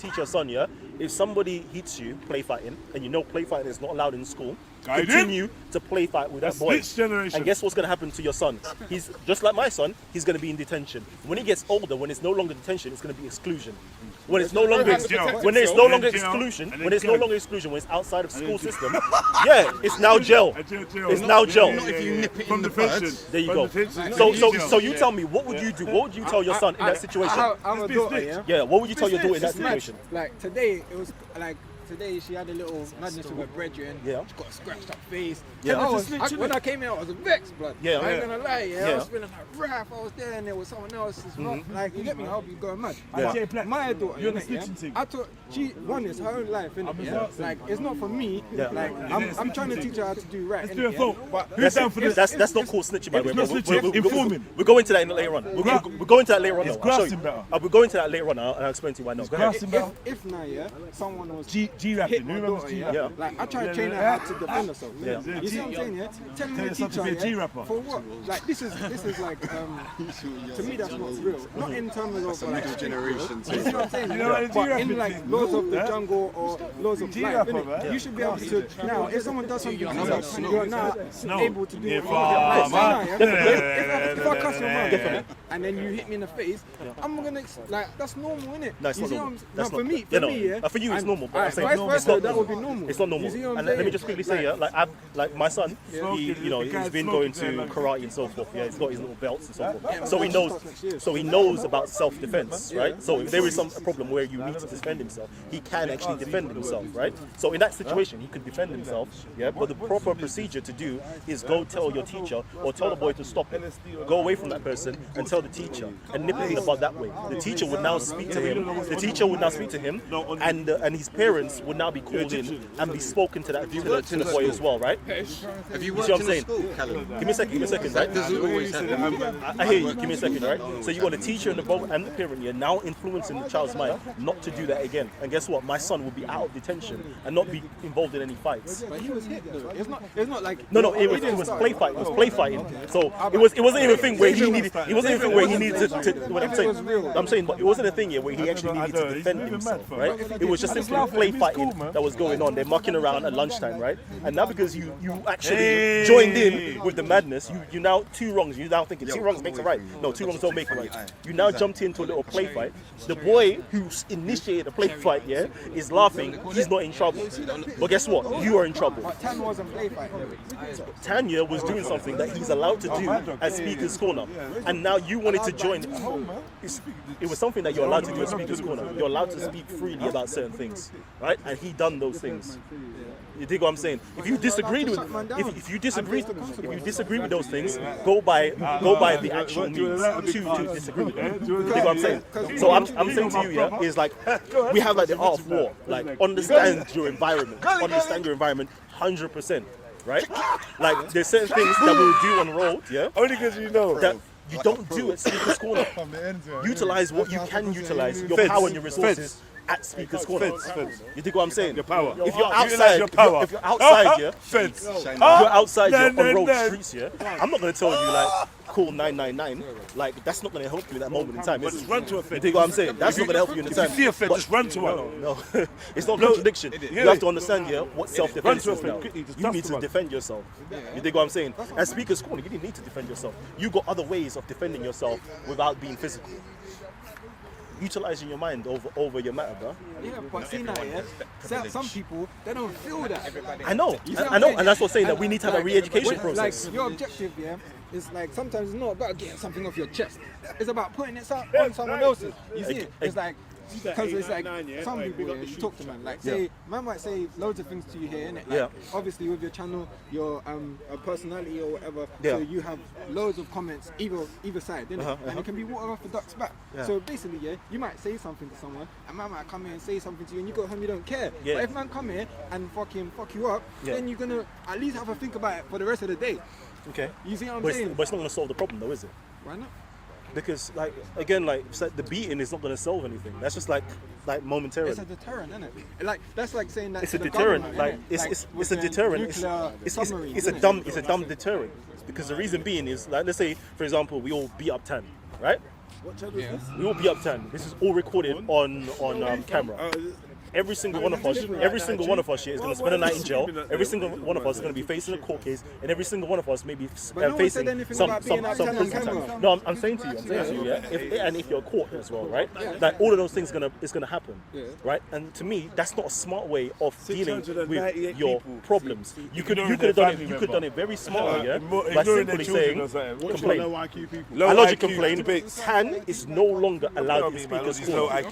S4: teach your son, yeah. If somebody hits you, play fighting, and you know play fighting is not allowed in school, continue to play fight with that boy.
S5: Generation.
S4: And guess what's going to happen to your son? He's just like my son. He's going to be in detention. When he gets older, when it's no longer detention, it's going to be exclusion. When it's no longer exclusion, when it's outside of school system, yeah, it's now jail. It's now jail.
S9: Not if you nip it
S5: From
S9: in
S5: the
S9: the bud.
S5: pension.
S4: There you go. So you tell me, what would you do? What would you tell your son in that situation?
S6: I'm a daughter, yeah?
S4: Yeah, what would you tell your daughter in that
S6: It's mad.
S4: situation?
S6: Like today, it was like today she had a little madness with her brethren.
S4: Yeah.
S6: She got a scratched up face.
S4: Yeah.
S6: When I came in, I was vexed, blood.
S4: Yeah.
S6: I ain't gonna lie, yeah. I
S4: Yeah.
S6: was feeling like wrath. I was there and there was someone else. Like you get me? I'll be going mad.
S5: Yeah.
S6: But my daughter,
S5: You're the
S6: innit, yeah?
S5: snitching thing.
S6: I thought one is her own life, innit? Yeah? Like it's not for me.
S4: Yeah.
S6: Like I'm trying to teach her how to do right.
S5: Let's
S6: innit,
S5: do a
S6: yeah?
S5: vote.
S6: But
S5: Who's down for this?
S4: That's not called snitching, by the way.
S5: It's not snitching, informing.
S4: We'll go into that later on. We'll go into that later on.
S5: It's
S4: though. I'll show
S5: grasping
S4: you.
S5: better.
S4: We'll go into that later on, and I'll explain to you why not. Go ahead.
S5: Grasping better.
S6: If now, yeah, someone was
S5: G-rapping.
S6: hit my
S5: Who remembers
S6: daughter,
S5: G-rapping?
S6: yeah? Like, I try to train her how to defend herself.
S4: Yeah.
S6: You see what I'm saying, yeah? Telling the
S5: yourself to be a
S6: teacher,
S5: G-rapper.
S6: for what? Like, this is like, to me, that's not real. Not in terms of like,
S7: middle generation.
S6: you see what I'm saying?
S5: You know what
S6: But
S5: G-rapping
S6: in like
S5: is?
S6: laws of the
S5: Huh?
S6: jungle or laws of life,
S5: G-rapper,
S6: innit?
S5: man.
S6: You should be able to, now, if someone does something to you, you're now able to do
S5: Yeah,
S6: it. Like,
S5: man.
S6: say now, yeah? If I cuss your mum, yeah, and then you hit me in the face, I'm gonna, like, that's normal, innit?
S4: No, it's
S6: You
S4: not
S6: see
S4: normal.
S6: what I'm-
S4: That's
S6: no,
S4: not-
S6: for me,
S4: yeah, no.
S6: yeah.
S4: For you, it's
S6: and-
S4: normal, but I'm saying
S6: vice
S4: it's
S6: versa,
S4: not
S6: that would be
S4: normal.
S6: normal.
S4: It's not normal.
S6: You see what I'm
S4: And let me
S6: saying?
S4: just quickly say, like my son, he's been going to karate and so forth. Yeah, he's got his little belts and so forth. So he knows about self-defense, right? So if there is some problem where you need to defend himself, he can actually defend himself, right? So in that situation, he could defend himself. Yeah, but the proper procedure to do is go tell your teacher or tell the boy to stop it. Go away from that person and tell the teacher and nip it in the bud that way. The teacher would now speak to him. The teacher would now speak to him, and his parents would now be called in and be spoken to the boy as well, right?
S7: Have you
S4: You
S7: worked
S4: see what I'm
S7: in a
S4: saying?
S7: school, Callum?
S4: Give me a second, right?
S7: Does it always happen?
S4: I hear you. Give me a second, right? So you got the teacher and the parent, you're now influencing the child's mind not to do that again. And guess what? My son will be out of detention and not be involved in any fights.
S6: But he was hit though. It's not like
S4: No, it was play fight. It was play fighting. So it wasn't even a thing where he needed. It wasn't even where he needed to. What I'm saying, but it wasn't a thing here where he actually needed to defend himself, right? It was just simply play fighting that was going on. They're mucking around at lunchtime, right? And now because you actually joined in with the madness, you now two wrongs. You now thinking two wrongs makes it right. No, two wrongs don't make it right. You now jumped into a little play fight. The boy who initiated the play fight, yeah, is laughing. He's not in trouble. But guess what? You are in trouble.
S6: But Tan wasn't play fighting.
S4: Tanya was doing something that he's allowed to do at Speaker's Corner, and now you wanted to join. It was something that you're allowed to do at Speaker's Corner. You're allowed to speak freely about certain things, right? And he done those things. You dig what I'm saying? If you disagreed with, if you disagree with those things, go by the actual means to disagree with them. You dig what I'm saying? So I'm saying to you, yeah, is like we have like the art of war. Like understand your environment, 100%. Right? Like there's certain things that we'll do on the road, yeah.
S5: Only because you know
S4: that you don't do at Speaker's Corner. Utilize what you can utilize, your power and your resources at Speaker's Corner. You think what I'm saying?
S5: Your power.
S4: If you're outside, if you're outside, yeah.
S5: Fence.
S4: If you're outside, yeah, on road streets, yeah. I'm not gonna tell you like call 999. Like that's not gonna help you in that moment in time.
S5: But just run to a fence.
S4: You think what I'm saying? That's not gonna help you in the time.
S5: If you see a fence, just run to one.
S4: No, it's not a contradiction. You have to understand, yeah, what self-defense is now. You need to defend yourself. You think what I'm saying? At Speaker's Corner, you didn't need to defend yourself. You got other ways of defending yourself without being physical. Utilizing your mind over your matter, bro.
S6: Yeah, but see now, yeah, some people, they don't feel that.
S4: I know, and that's what's saying that we need to have a re-education process.
S6: Like your objective, yeah, is like sometimes it's not about getting something off your chest. It's about putting it on someone else's. You see it? It's like because it's like some people, yeah, you talk to man, like say, man might say loads of things to you here, innit? Like, obviously with your channel, your personality or whatever, so you have loads of comments either side, innit? And it can be water off the duck's back. So basically, yeah, you might say something to someone, and man might come here and say something to you, and you go home, you don't care. But if man come here and fuck you up, then you're gonna at least have a think about it for the rest of the day.
S4: Okay.
S6: You see what I'm saying?
S4: But it's not gonna solve the problem, though, is it?
S6: Why not?
S4: Because like again, like the beating is not going to solve anything. That's just like momentarily.
S6: It's a deterrent, isn't it? Like that's like saying that
S4: it's a deterrent. Like it's a deterrent. It's a dumb deterrent. Because the reason being is like, let's say for example we all beat up Tan, right? What channel is this? We all beat up Tan. This is all recorded on camera. Every single one of us here is going to spend a night in jail. Every single one of us is going to be facing a court case, and every single one of us may be facing some prison time. No, I'm saying to you, yeah. If you're caught as well, right? Like all of those things is gonna happen, right? And to me, that's not a smart way of dealing with your problems. You could have done it very smartly, yeah, by simply saying complain. I logically complain. Tan is no longer allowed in Speaker's Corner.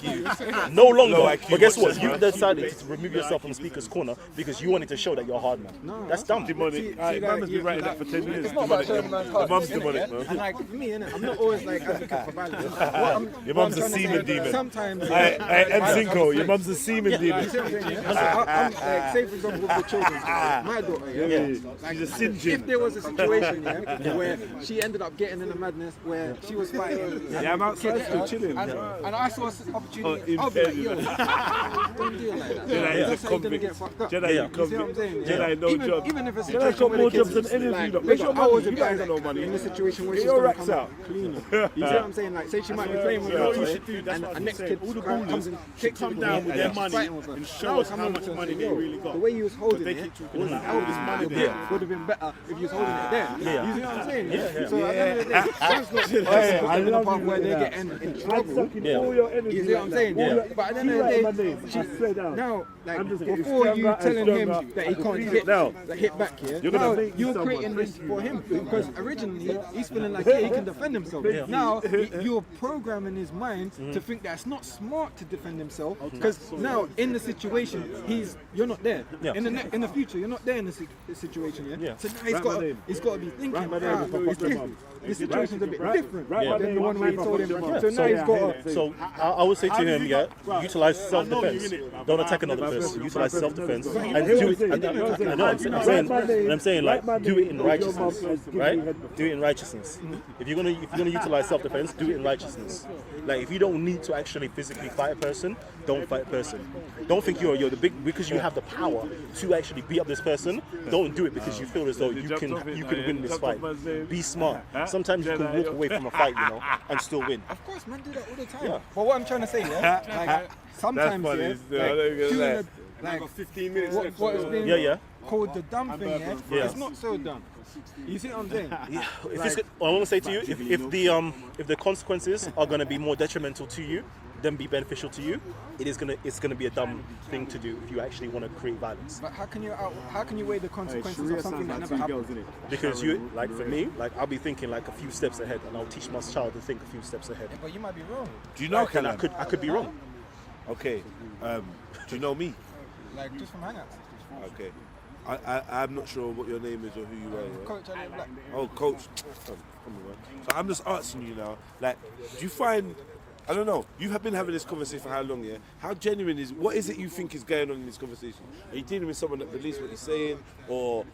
S4: No longer. But guess what? You decided to remove yourself from Speaker's Corner because you wanted to show that you're a hard man.
S5: No,
S4: that's dumb.
S5: Demonic. Man has been writing that for 10 years. The mum's demonic, man.
S6: And like for me, innit, I'm not always like advocate for violence.
S5: Your mum's a semen demon.
S6: Sometimes.
S5: M5, your mum's a semen demon.
S6: I'm like, say for example with the children, my daughter, like,
S5: she's a sin gym.
S6: If there was a situation, where she ended up getting in a madness where she was fighting,
S5: I'm outside still chilling.
S6: And I saw an opportunity. I'll be like, yo. don't do it like that.
S5: Jedi is
S6: That's
S5: a
S6: how you're gonna
S5: convict.
S6: get fucked up.
S5: Jedi is a
S6: You see what I'm
S5: convict.
S6: saying?
S5: Jedi no
S6: even,
S5: job.
S6: Even if it's a
S5: Jedi's got more jobs than any of you. Make your
S6: I
S5: money.
S6: was a
S5: You
S6: guy
S5: guys got no money.
S6: in a situation where
S5: Get
S6: she's
S5: your
S6: gonna
S5: racks
S6: come
S5: out.
S6: out cleaner. You see what I'm saying? Like, say she might be playing with
S5: You know what
S6: her
S5: you
S6: toy,
S5: should do? That's
S6: and
S5: what
S6: a
S5: I'm
S6: next
S5: saying.
S6: kid
S5: All the
S6: comes
S5: ballers
S6: and
S5: should
S6: takes
S5: come
S6: it
S5: down with their
S6: and
S5: money
S6: fighting with her.
S5: and
S6: Now
S5: show us how
S6: someone
S5: much
S6: says,
S5: money they
S6: yo,
S5: really got.
S6: the way you was holding
S5: They
S6: it
S5: keep talking
S6: wasn't
S5: about
S6: out.
S5: this money
S6: It
S5: there.
S6: would have been better if you was holding it there.
S4: Yeah.
S6: You see what I'm saying?
S4: Yeah.
S6: So at the end of the day, that's not put them in a part where they're getting in trouble.
S4: Yeah.
S5: All your energy.
S6: You see what I'm saying?
S4: Yeah.
S6: But at the end of the day, now, like, before you telling him that he can't hit back here, now you're creating this for him because originally he's feeling like he can defend himself. Now you're programming his mind to think that it's not smart to defend himself because now in the situation you're not there. In the future you're not there in the situation. Yeah. So now he's got to be thinking. This situation's a bit different than the one where he told him. So now he's got.
S4: So I would say to him, utilize self-defense. Don't attack another person. Utilize self-defense and do it. I know. I'm saying like do it in righteousness, right? Do it in righteousness. If you're gonna utilize self-defense, do it in righteousness. Like if you don't need to actually physically fight a person, don't fight a person. Don't think you're the big because you have the power to actually beat up this person. Don't do it because you feel as though you can win this fight. Be smart. Sometimes you can walk away from a fight, and still win.
S6: Of course, man, do that all the time.
S4: Yeah.
S6: But what I'm trying to say, like sometimes,
S9: Like 15 minutes left.
S6: what has been
S4: Yeah.
S6: called the dumb thing, it's not so dumb. You see what I'm saying?
S4: I want to say to you, if the consequences are going to be more detrimental to you than be beneficial to you, it's gonna be a dumb thing to do if you actually want to create violence.
S6: But how can you weigh the consequences of something that never happened?
S4: Because for me, I'll be thinking like a few steps ahead, and I'll teach my child to think a few steps ahead.
S6: Yeah, but you might be wrong.
S5: Do you know Kalan?
S4: I could be wrong.
S5: Okay. Do you know me?
S6: Like just from hangouts.
S5: Okay. I'm not sure what your name is or who you are. Yeah?
S6: Coach, I Black.
S5: Oh, coach. Come on, man. So I'm just asking you now. Like, do you find? I don't know. You have been having this conversation for how long? Yeah. How genuine is? What is it you think is going on in this conversation? Are you dealing with someone that believes what he's saying, or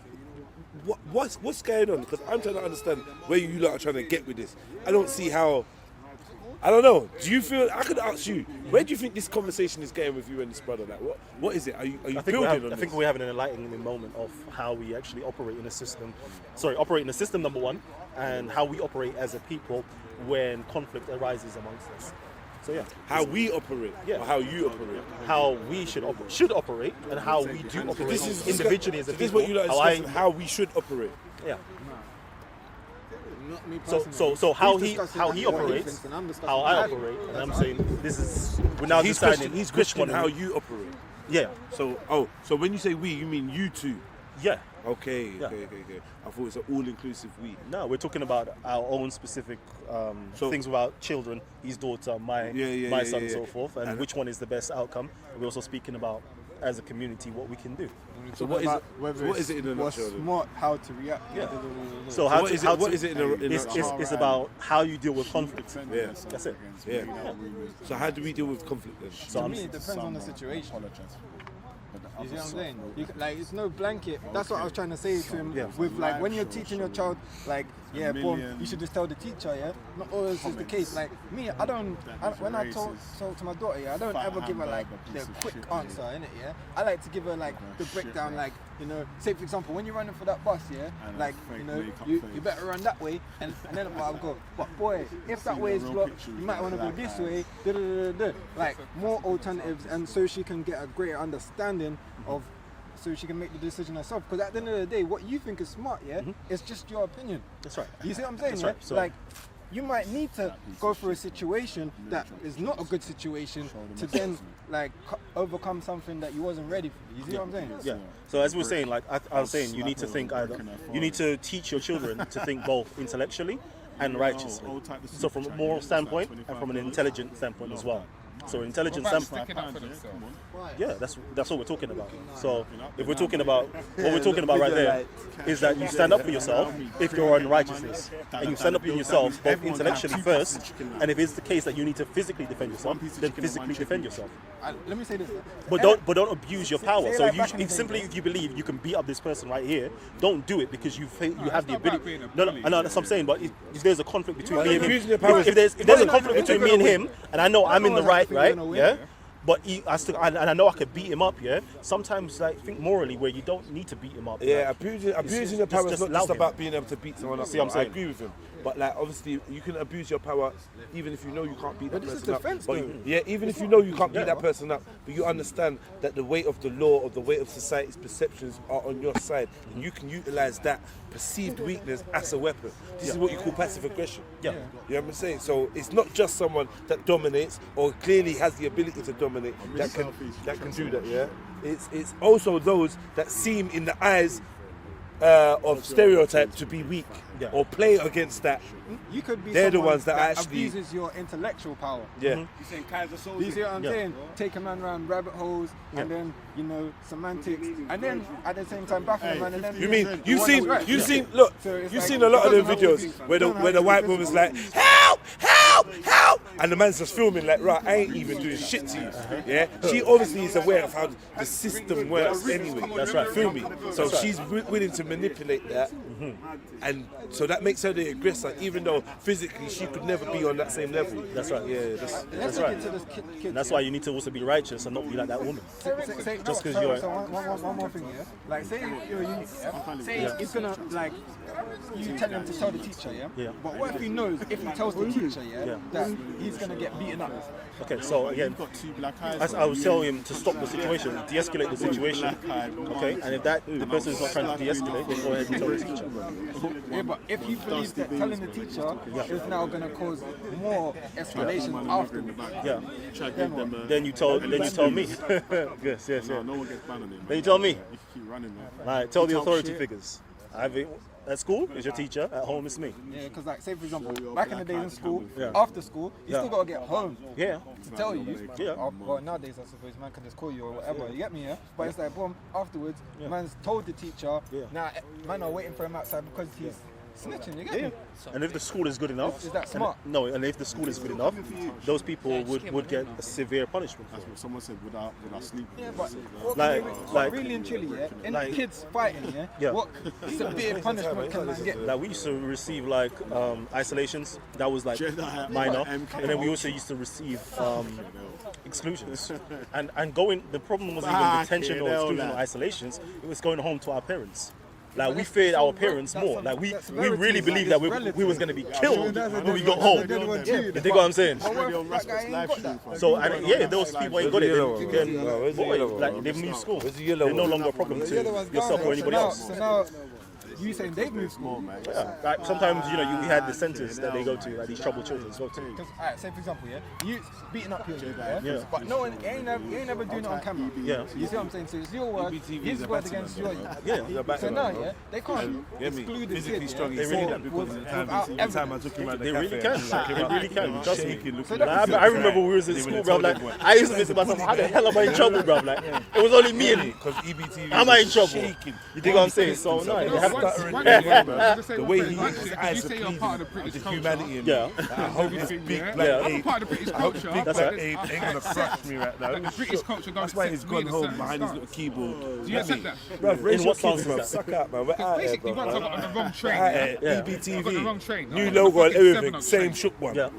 S5: what's going on? Because I'm trying to understand where you lot are trying to get with this. I don't see how. I don't know. Do you feel? I could ask you. Where do you think this conversation is going with you and this brother? Like, what is it? Are you building on this?
S4: I think we're having an enlightening moment of how we actually operate in a system. Operate in a system, number one, and how we operate as a people when conflict arises amongst us. So yeah,
S5: how we operate, or how you operate,
S4: how we should operate, and how we do operate individually as a people.
S5: This is what you like discussing, how we should operate.
S4: Yeah.
S6: Not me
S4: So how he operates, how I operate, and I'm saying we're now deciding
S5: he's questioning how you operate.
S4: Yeah.
S5: So when you say we, you mean you two?
S4: Yeah.
S5: Okay. I thought it's an all-inclusive we.
S4: No, we're talking about our own specific things with our children, his daughter, my son, and so forth, and which one is the best outcome. We're also speaking about, as a community, what we can do.
S5: So what is it in a nutshell?
S6: Smart, how to react.
S4: Yeah.
S5: So what is it in a nutshell?
S4: It's about how you deal with conflict.
S5: Yeah.
S4: That's it.
S5: Yeah. So how do we deal with conflict then?
S6: So to me, it depends on the situation. You see what I'm saying? It's no blanket. That's what I was trying to say to him. With like when you're teaching your child, like you should just tell the teacher. Yeah, not always is the case. Like me, when I talk to my daughter, I don't ever give her like the quick answer in it. Yeah, I like to give her like the breakdown. Like say for example, when you're running for that bus, like you better run that way, and then I'll go. But boy, if that way is blocked, you might want to go this way. Like more alternatives, and so she can get a greater understanding of, so she can make the decision herself. Because at the end of the day, what you think is smart, it's just your opinion.
S4: That's right.
S6: You see what I'm saying?
S4: That's right. So,
S6: like, you might need to go through a situation that is not a good situation to then like overcome something that you wasn't ready for. You see what I'm saying?
S4: Yeah. So as we were saying, like I was saying, you need to think you need to teach your children to think both intellectually and righteously. So from a moral standpoint and from an intelligent standpoint as well. So intelligent standpoint. Yeah, that's what we're talking about. So if we're talking about what we're talking about right there is that you stand up for yourself if you're in righteousness, and you stand up for yourself both intellectually first, and if it's the case that you need to physically defend yourself, then physically defend yourself.
S6: Let me say this.
S4: But don't abuse your power. So if you believe you can beat up this person right here, don't do it because you have the ability. No, that's what I'm saying. But if there's a conflict between me and him, if there's a conflict between me and him, and I know I'm in the right, yeah, But and I know I could beat him up, yeah. Sometimes, like, think morally where you don't need to beat him up.
S5: Yeah,
S4: like,
S5: abusing your power is not just
S4: him.
S5: about being able to beat someone up.
S4: See what I'm saying?
S5: I agree with him. But like, obviously, you can abuse your power even if you know you can't beat that
S1: this is
S5: person up.
S1: defense,
S5: But
S1: though.
S5: yeah, even if you know you can't beat that person up, but you understand that the weight of the law or the weight of society's perceptions are on your side, and you can utilize that perceived weakness as a weapon. This is what you call passive aggression.
S4: Yeah.
S5: You know what I'm saying? So it's not just someone that dominates or clearly has the ability to dominate that can do that. Yeah. It's also those that seem in the eyes of stereotype to be weak or play against that.
S6: You could be
S5: They're the
S6: someone
S5: ones that actually
S6: abuses your intellectual power.
S5: Yeah.
S9: You saying Kaiser Soze?
S6: Do you see what I'm saying? Take a man around rabbit holes and then, you know, semantics, and then at the same time baffle the man, and then
S5: you've seen a lot of them videos where the white woman's like, help, and the man's just filming like, right, I ain't even doing shit to you. Yeah, she obviously is aware of how the system works anyway. That's right, feel me. So she's willing to manipulate that, and so that makes her the aggressor, even though physically she could never be on that same level.
S4: That's right.
S5: Yeah,
S4: that's right. And that's why you need to also be righteous and not be like that woman. Just because you're.
S6: So one more thing, yeah. Like, say you're a unit, yeah. Say he's gonna, like, you tell him to tell the teacher, yeah.
S4: Yeah.
S6: But what if he knows if he tells the teacher, yeah, that he's gonna get beaten up?
S4: Okay, so again, I was telling him to stop the situation, de-escalate the situation. Okay, and if the person is not trying to de-escalate, then go ahead and tell the teacher.
S6: Yeah, but if you believe that telling the teacher is now going to cause more escalation afterwards,
S4: then you tell me. Yes.
S9: No one gets banned on him.
S4: Then you tell me.
S9: You can keep running, man.
S4: Right, tell the authority figures. At school, it's your teacher. At home, it's me.
S6: Yeah, because, like, say for example, back in the days in school, after school, you still got to get home to tell you.
S4: Yeah.
S6: Well, nowadays, I suppose, man can just call you or whatever. You get me, yeah? But it's like, boom, afterwards, man's told the teacher, now man are waiting for him outside because he's snitching, you get me?
S4: And if the school is good enough,
S6: is that smart?
S4: And if the school is good enough, those people would get a severe punishment.
S9: That's what someone said without sleeping.
S6: Yeah, but really and truly, in kids fighting, what severe punishment can man get?
S4: Like, we used to receive like isolations. That was like minor, and then we also used to receive exclusions. And going. The problem wasn't even detention or exclusion or isolations. It was going home to our parents. Like, we feared our parents more. Like, we really believed that we was gonna be killed when we got home. You dig what I'm saying? So, and those people ain't got it. Then, boy, like, they've moved school. They're no longer a problem to yourself or anybody else.
S6: So now, you saying they've moved school?
S4: Yeah. Like, sometimes, you know, we had the centres that they go to, like these troubled children go to.
S6: Because, alright, say for example, you beating up your youth, but no one, you ain't never doing it on camera.
S4: Yeah.
S6: You see what I'm saying? So it's your word, his word against your youth.
S4: Yeah.
S6: So now, they can't exclude the
S5: physically
S6: kid.
S5: strong.
S6: They really
S5: Time I took him around the
S4: They really can.
S5: cafe.
S4: They really can. Trust me. I remember we was in school, bro. Like, I used to think to myself, how the hell am I in trouble, bro? Like, it was only me and him.
S5: Because EBTV.
S4: Am I in trouble? You think what I'm saying? So no, you have to.
S5: The way he uses his eyes to please the humanity in me. I hope this big black ape,
S10: part of the British culture.
S5: big black ape ain't gonna crush me right now.
S10: The British culture
S5: That's why he's gone home behind his little keyboard.
S10: Do you accept that?
S5: Bruv, raise
S4: In
S5: your
S4: what
S5: kids,
S4: sense
S5: bruv.
S4: is that?
S5: Suck out, man. We're out here,
S10: Basically, once I got on the wrong train. I got on the wrong
S5: EBTV.
S10: train.
S5: New
S10: I'm
S5: logo
S10: on
S5: and
S10: the
S5: everything.
S10: 7
S5: Same
S10: train.
S5: shook one.
S4: Yeah.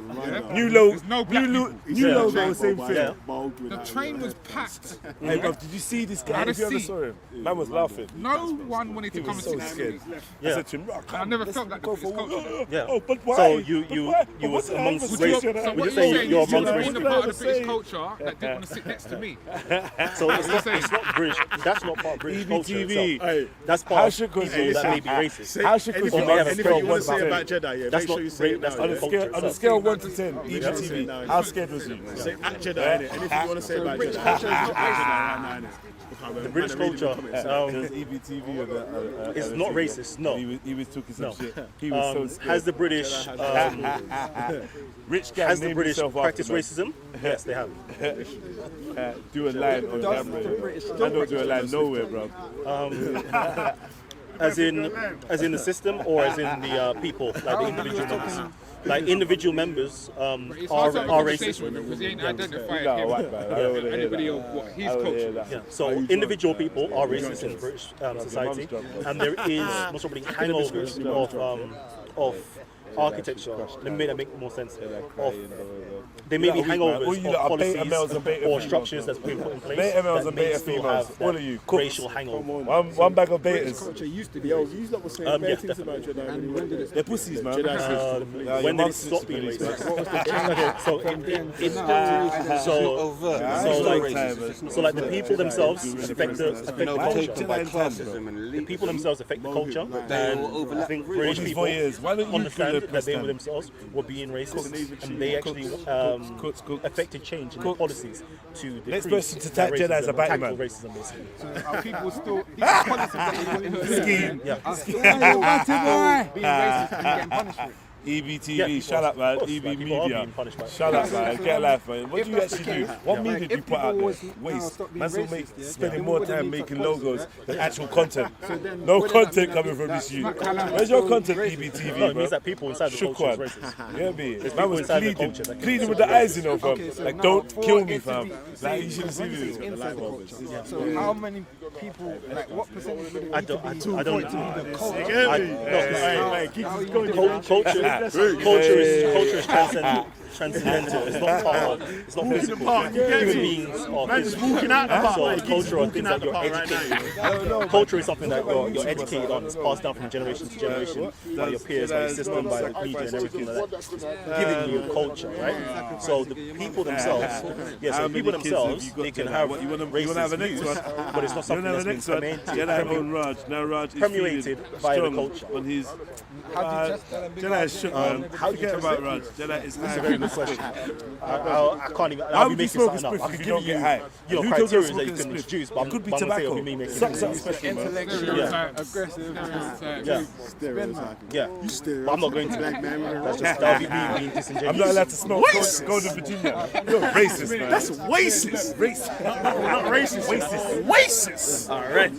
S5: New logo.
S10: There's no black
S5: New logo, same thing.
S10: The train was packed.
S5: Hey, bruv, did you see this guy? If you ever saw him, man was laughing.
S10: No one wanted to
S5: He
S10: come
S5: was
S10: and
S5: so
S10: sit
S5: scared.
S10: next to me.
S5: I said to him, "Rock,
S10: I never felt like the British culture.
S4: Yeah.
S5: Oh, but why?
S4: So you
S5: But
S4: was
S5: what
S4: amongst
S5: would
S4: race.
S5: you-
S10: So
S4: Would
S10: what
S4: you
S10: you're
S4: say
S10: saying
S4: you're
S10: is you're
S4: amongst
S10: being
S4: race?
S10: a part of the British culture that didn't want to sit next to me.
S4: So it's not British. That's not part of British culture.
S5: EBTV.
S4: itself. That's part of people that may be racist.
S5: How should
S4: Or may have a
S5: anything
S4: scale
S5: you
S4: of
S5: want to
S4: 1
S5: say
S4: to
S5: about
S4: 10.
S5: Jedi?
S4: That's not that's
S5: On
S4: not
S5: a
S4: culture.
S5: scale, on a
S4: itself.
S5: scale of 1 to 10, EBTV, how scared was you?
S9: Say at Jedi, innit? Anything you want to say about Jedi?
S4: The British culture
S5: EBTV or the,
S4: is not racist. No.
S5: He was talking some
S4: No.
S5: shit. He was so scared.
S4: Has the British
S5: Rich guy
S4: has the
S5: named
S4: British
S5: himself
S4: practiced
S5: after
S4: racism? Yes, they have.
S5: do a line on camera. I don't do a line nowhere, bro.
S4: As in the system or as in the people, like the individual members. Like individual members are
S10: It's hard to have a conversation
S4: racist.
S10: with him because he ain't identified
S5: No,
S10: him
S5: white man. I don't wanna hear
S10: anybody
S5: that.
S10: of what his
S5: I don't wanna hear
S10: culture.
S5: that.
S4: Yeah. So individual people are racist in British society, and there is most probably hangovers of architecture. They made that make more sense. They maybe hangovers of policies or structures that's been put in place.
S5: Beta males and beta females, all of you, racial hangover. One bag of betas.
S9: Culture used to be. You lot were saying bad things about Jedi.
S5: They're pussies, man.
S4: When did it stop being racist? So like the people themselves affect the culture. The people themselves affect the culture, and I think British people understand that they were themselves were being racist, and they actually affected change in the policies to decrease
S5: next person to tag Jedi as a bad man.
S4: Racism, basically.
S10: So are people still these policies that you put in place
S5: Scheme.
S10: are still being racist and getting punished for it?
S5: EBTV, shut up, man. EB Media, shut up, man. Get a life, man. What do you actually do? What media do you put out there? Waste. Man, still spending more time making logos than actual content. No content coming from this youth. Where's your content, EBTV,
S4: No, it means that people inside the culture is racist.
S5: Yeah, me. Man was pleading with the eyes, you know, fam. Like, don't kill me, fam. Like, you should have seen this.
S6: So how many people, like what percentage would it
S4: I don't
S6: culture?
S4: Culture is transcendental. It's not part of. It's not physical. Human beings are physical. So culture are things that you're educated. Culture is something that you're educated on. It's passed down from generation to generation by your peers, by your system, by the media, and everything like that. It's giving you a culture, right? So the people themselves, they can have racist views, but it's not something that's been permeated by the culture.
S5: Jedi is shook, man. Forget about Raj. Jedi is
S4: That's a very good question. I can't even. I'll be making something up. I can give you, criteria that you can introduce, but
S5: could be
S4: I'm
S5: tobacco.
S4: be me making
S6: Intellectual, aggressive,
S4: yeah. But I'm not going to. That'll be me being disingenuous.
S5: I'm not allowed to smoke Golden Virginia. You're racist, man. That's racist. Racist. Not racist. Racist.
S4: All right.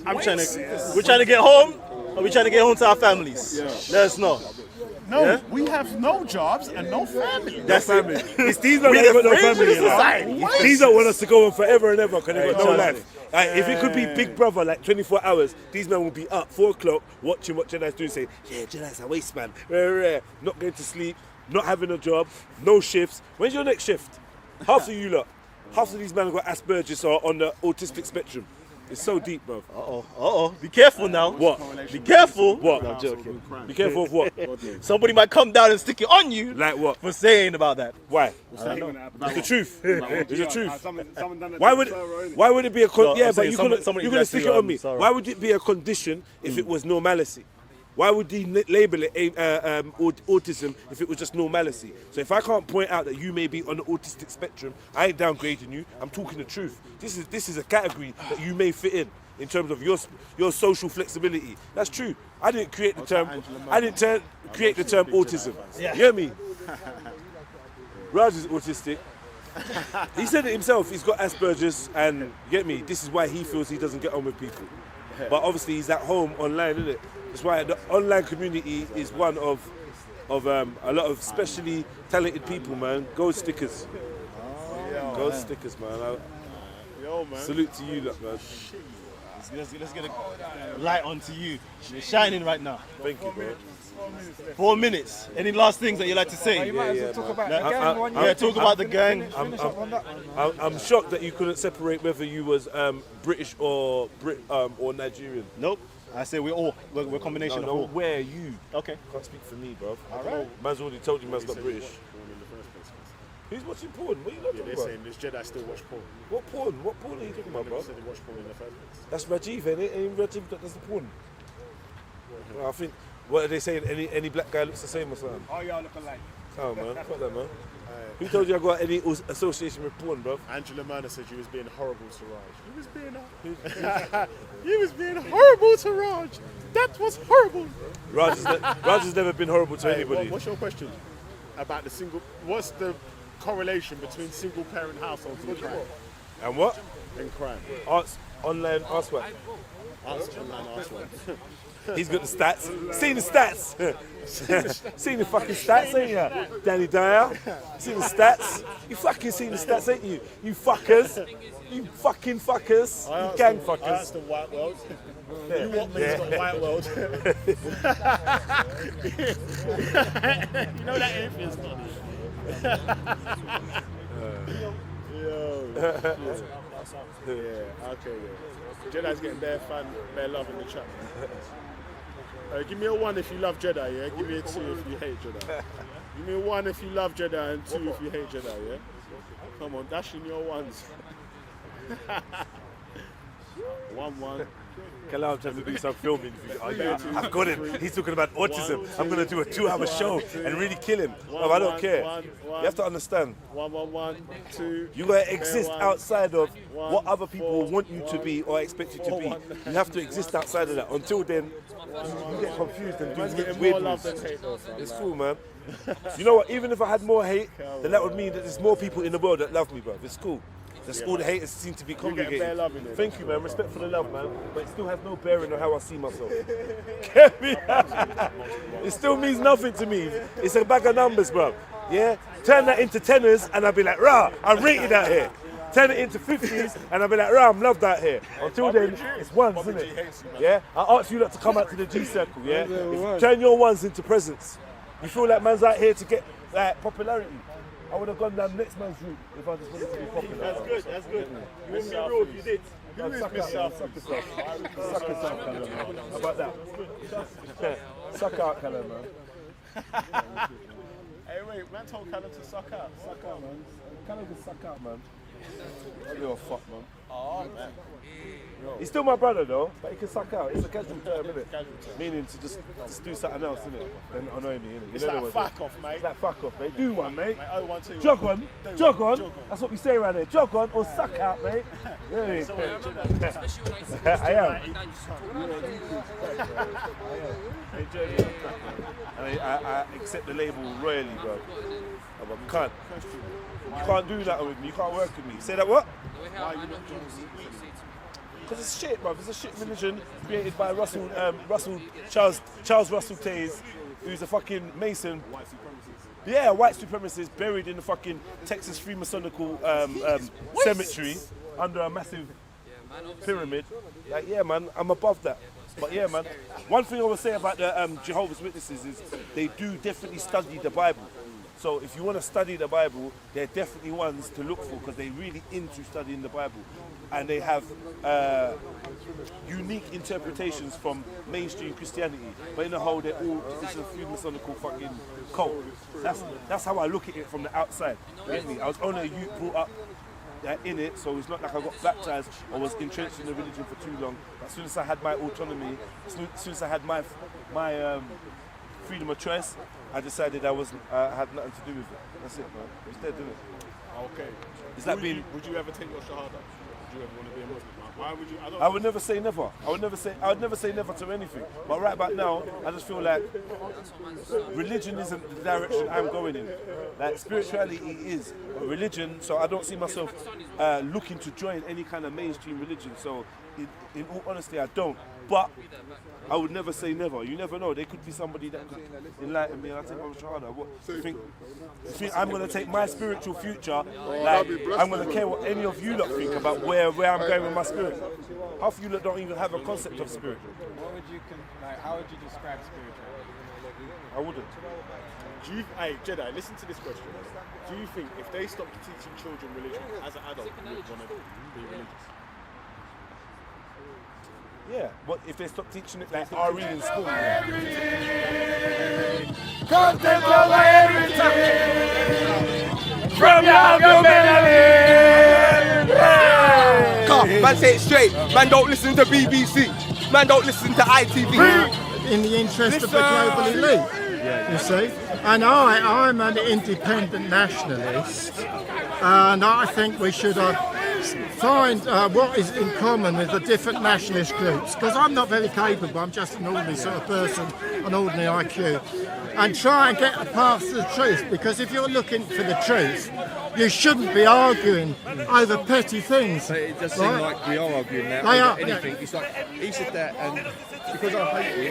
S4: We're trying to get home. Are we trying to get home to our families? Let us know.
S1: No, we have no jobs and no family.
S5: That's family. It's these that got no family. It's these that want us to go on forever and ever because they got no life. If it could be Big Brother, like 24 hours, these men will be up 4 o'clock watching what Jedi's doing, saying, yeah, Jedi's a waste man. Not going to sleep, not having a job, no shifts. When's your next shift? Half of you lot. Half of these men have got Asperger's or on the autistic spectrum. It's so deep, bro.
S4: Be careful now.
S5: What?
S4: Be careful.
S5: What?
S4: No, I'm joking.
S5: Be careful of what?
S4: Somebody might come down and stick it on you.
S5: Like what?
S4: For saying about that.
S5: Why? It's the truth. It's the truth. Why would it be a but you're gonna stick it on me. Why would it be a condition if it was normalcy? Why would he label it autism if it was just normalcy? So if I can't point out that you may be on the autistic spectrum, I ain't downgrading you. I'm talking the truth. This is a category that you may fit in terms of your social flexibility. That's true. I didn't create the term. Create the term autism. You hear me? Raj is autistic. He said it himself. He's got Asperger's, and you get me. This is why he feels he doesn't get on with people. But obviously he's at home online, isn't it? That's why the online community is one of a lot of specially talented people, man. Gold stickers. Gold stickers, man. Salute to you, look, man.
S4: Let's get a light onto you. You're shining right now.
S5: Thank you, bro.
S4: 4 minutes. Any last things that you like to say?
S6: You might as well talk about the gang.
S4: Talk about the gang.
S5: I'm shocked that you couldn't separate whether you was British or Nigerian.
S4: Nope. I say we're a combination of all.
S5: Where are you?
S4: Okay.
S5: Can't speak for me, bro.
S4: All right.
S5: Man's already told you man's not British. Who's watching porn? What are you not talking
S9: They're
S5: about?
S9: saying this Jedi still watch porn.
S5: What porn? What porn are you talking about, bro?
S9: They said they watch porn in the first place.
S5: That's Rajiv, ain't it? Ain't Rajiv that does the porn? Well, I think, what are they saying? Any black guy looks the same or something?
S10: Oh, y'all look alike.
S5: Oh, man. Fuck that, man. Who told you I got any association with porn, bro?
S9: Angela Murner said you was being horrible to Raj. You was being horrible to Raj. That was horrible.
S5: Raj has never been horrible to anybody.
S9: What's your question about what's the correlation between single parent households and crime?
S5: And what?
S9: And crime.
S5: Online arsework.
S9: Online arsework.
S5: He's got the stats. Seen the stats. Seen the fucking stats, ain't you? Danny Dyer. Seen the stats. You fucking seen the stats, ain't you? You fuckers. You fucking fuckers. You gang fuckers.
S9: I asked the white world. You want me to the white world? You know that atheist funny. Yeah, okay, yeah. Jedi's getting bare love in the chat. Give me a 1 if you love Jedi, yeah? Give me a 2 if you hate Jedi. Give me a 1 if you love Jedi and 2 if you hate Jedi, yeah? Come on, dash in your ones. 1-1.
S5: Kalam trying to do some filming. I've got him. He's talking about autism. I'm going to do a 2-hour show and really kill him. I don't care. You have to understand.
S9: 1-1-1, 2.
S5: You got to exist outside of what other people want you to be or expect you to be. You have to exist outside of that. Until then, you get confused and do weird moves. It's cool, man. You know what? Even if I had more hate, then that would mean that there's more people in the world that love me, bro. It's cool. All the haters seem to be congregating. Thank you, man. Respect for the love, man. But it still has no bearing on how I see myself. Get me? It still means nothing to me. It's a bag of numbers, bro. Yeah? Turn that into tenors and I'll be like, rah, I'm rated out here. Turn it into 50s and I'll be like, rah, I'm loved out here. Until then, it's ones, isn't it? Yeah? I ask you lot to come out to the G circle, yeah? Turn your ones into presents. You feel like man's out here to get like popularity. I would have gone down next man's route if I just wanted to be popular.
S9: That's good, that's good. You wouldn't be rude if you did.
S5: Suck yourself, Callum. How about that? Suck out, Callum, man.
S9: Hey, wait, man told Callum to suck out.
S5: Suck out, man. Callum can suck out, man. I give a fuck, man.
S9: Oh, man.
S5: He's still my brother, though, but he can suck out. It's a casual term, isn't it? Meaning to just do something else, isn't it? Then annoy me, innit?
S9: It's like fuck off, mate.
S5: It's like fuck off, mate. Do one, mate.
S9: 0-1-2.
S5: Jog on. Jog on. That's what we say around here. Jog on or suck out, mate. Really? I am. I accept the label royally, bro. I'm a cunt. You can't do that with me. You can't work with me. Say that what? Because it's shit, bro. It's a shit religion created by Charles Russell Taze, who's a fucking Mason. Yeah, white supremacist buried in the fucking Texas Freemasonical cemetery under a massive pyramid. Like, yeah, man, I'm above that. But yeah, man, one thing I will say about the Jehovah's Witnesses is they do definitely study the Bible. So if you want to study the Bible, they're definitely ones to look for because they're really into studying the Bible. And they have unique interpretations from mainstream Christianity. But in the whole, they're all just a Freemasonical fucking cult. That's how I look at it from the outside. Really. I was only a youth brought up in it, so it's not like I got baptized or was entrenched in the religion for too long. But as soon as I had my autonomy, as soon as I had my freedom of choice, I decided I had nothing to do with it. That's it, man. It's dead, isn't it?
S9: Okay.
S5: Is that being?
S9: Would you ever take your shahada? Would you ever want to be a Muslim? Why would you?
S5: I would never say never. I would never say never to anything. But right about now, I just feel like religion isn't the direction I'm going in. Like spirituality is a religion, so I don't see myself looking to join any kind of mainstream religion. So in all honesty, I don't. But I would never say never. You never know. There could be somebody that could enlighten me and I take my shahada. What you think I'm going to take my spiritual future? Like I'm going to care what any of you lot think about where I'm going with my spirit. Half of you lot don't even have a concept of spirit.
S6: What would you how would you describe spirituality?
S5: I wouldn't.
S9: Hey Jedi, listen to this question. Do you think if they stopped teaching children religion as an adult, you would want to be religious?
S5: Yeah, but if they stop teaching it like RE in school.
S11: Come take over everything from your humanity.
S12: Come, man, say it straight. Man, don't listen to BBC. Man, don't listen to ITV.
S13: In the interest of the global elite, you see. And I'm an independent nationalist, and I think we should find what is in common with the different nationalist groups, because I'm not very capable, I'm just an ordinary sort of person, an ordinary IQ, and try and get a path to the truth, because if you're looking for the truth, you shouldn't be arguing over petty things.
S14: But it does seem like we are arguing now over anything. It's like, he said that, and because I hate him,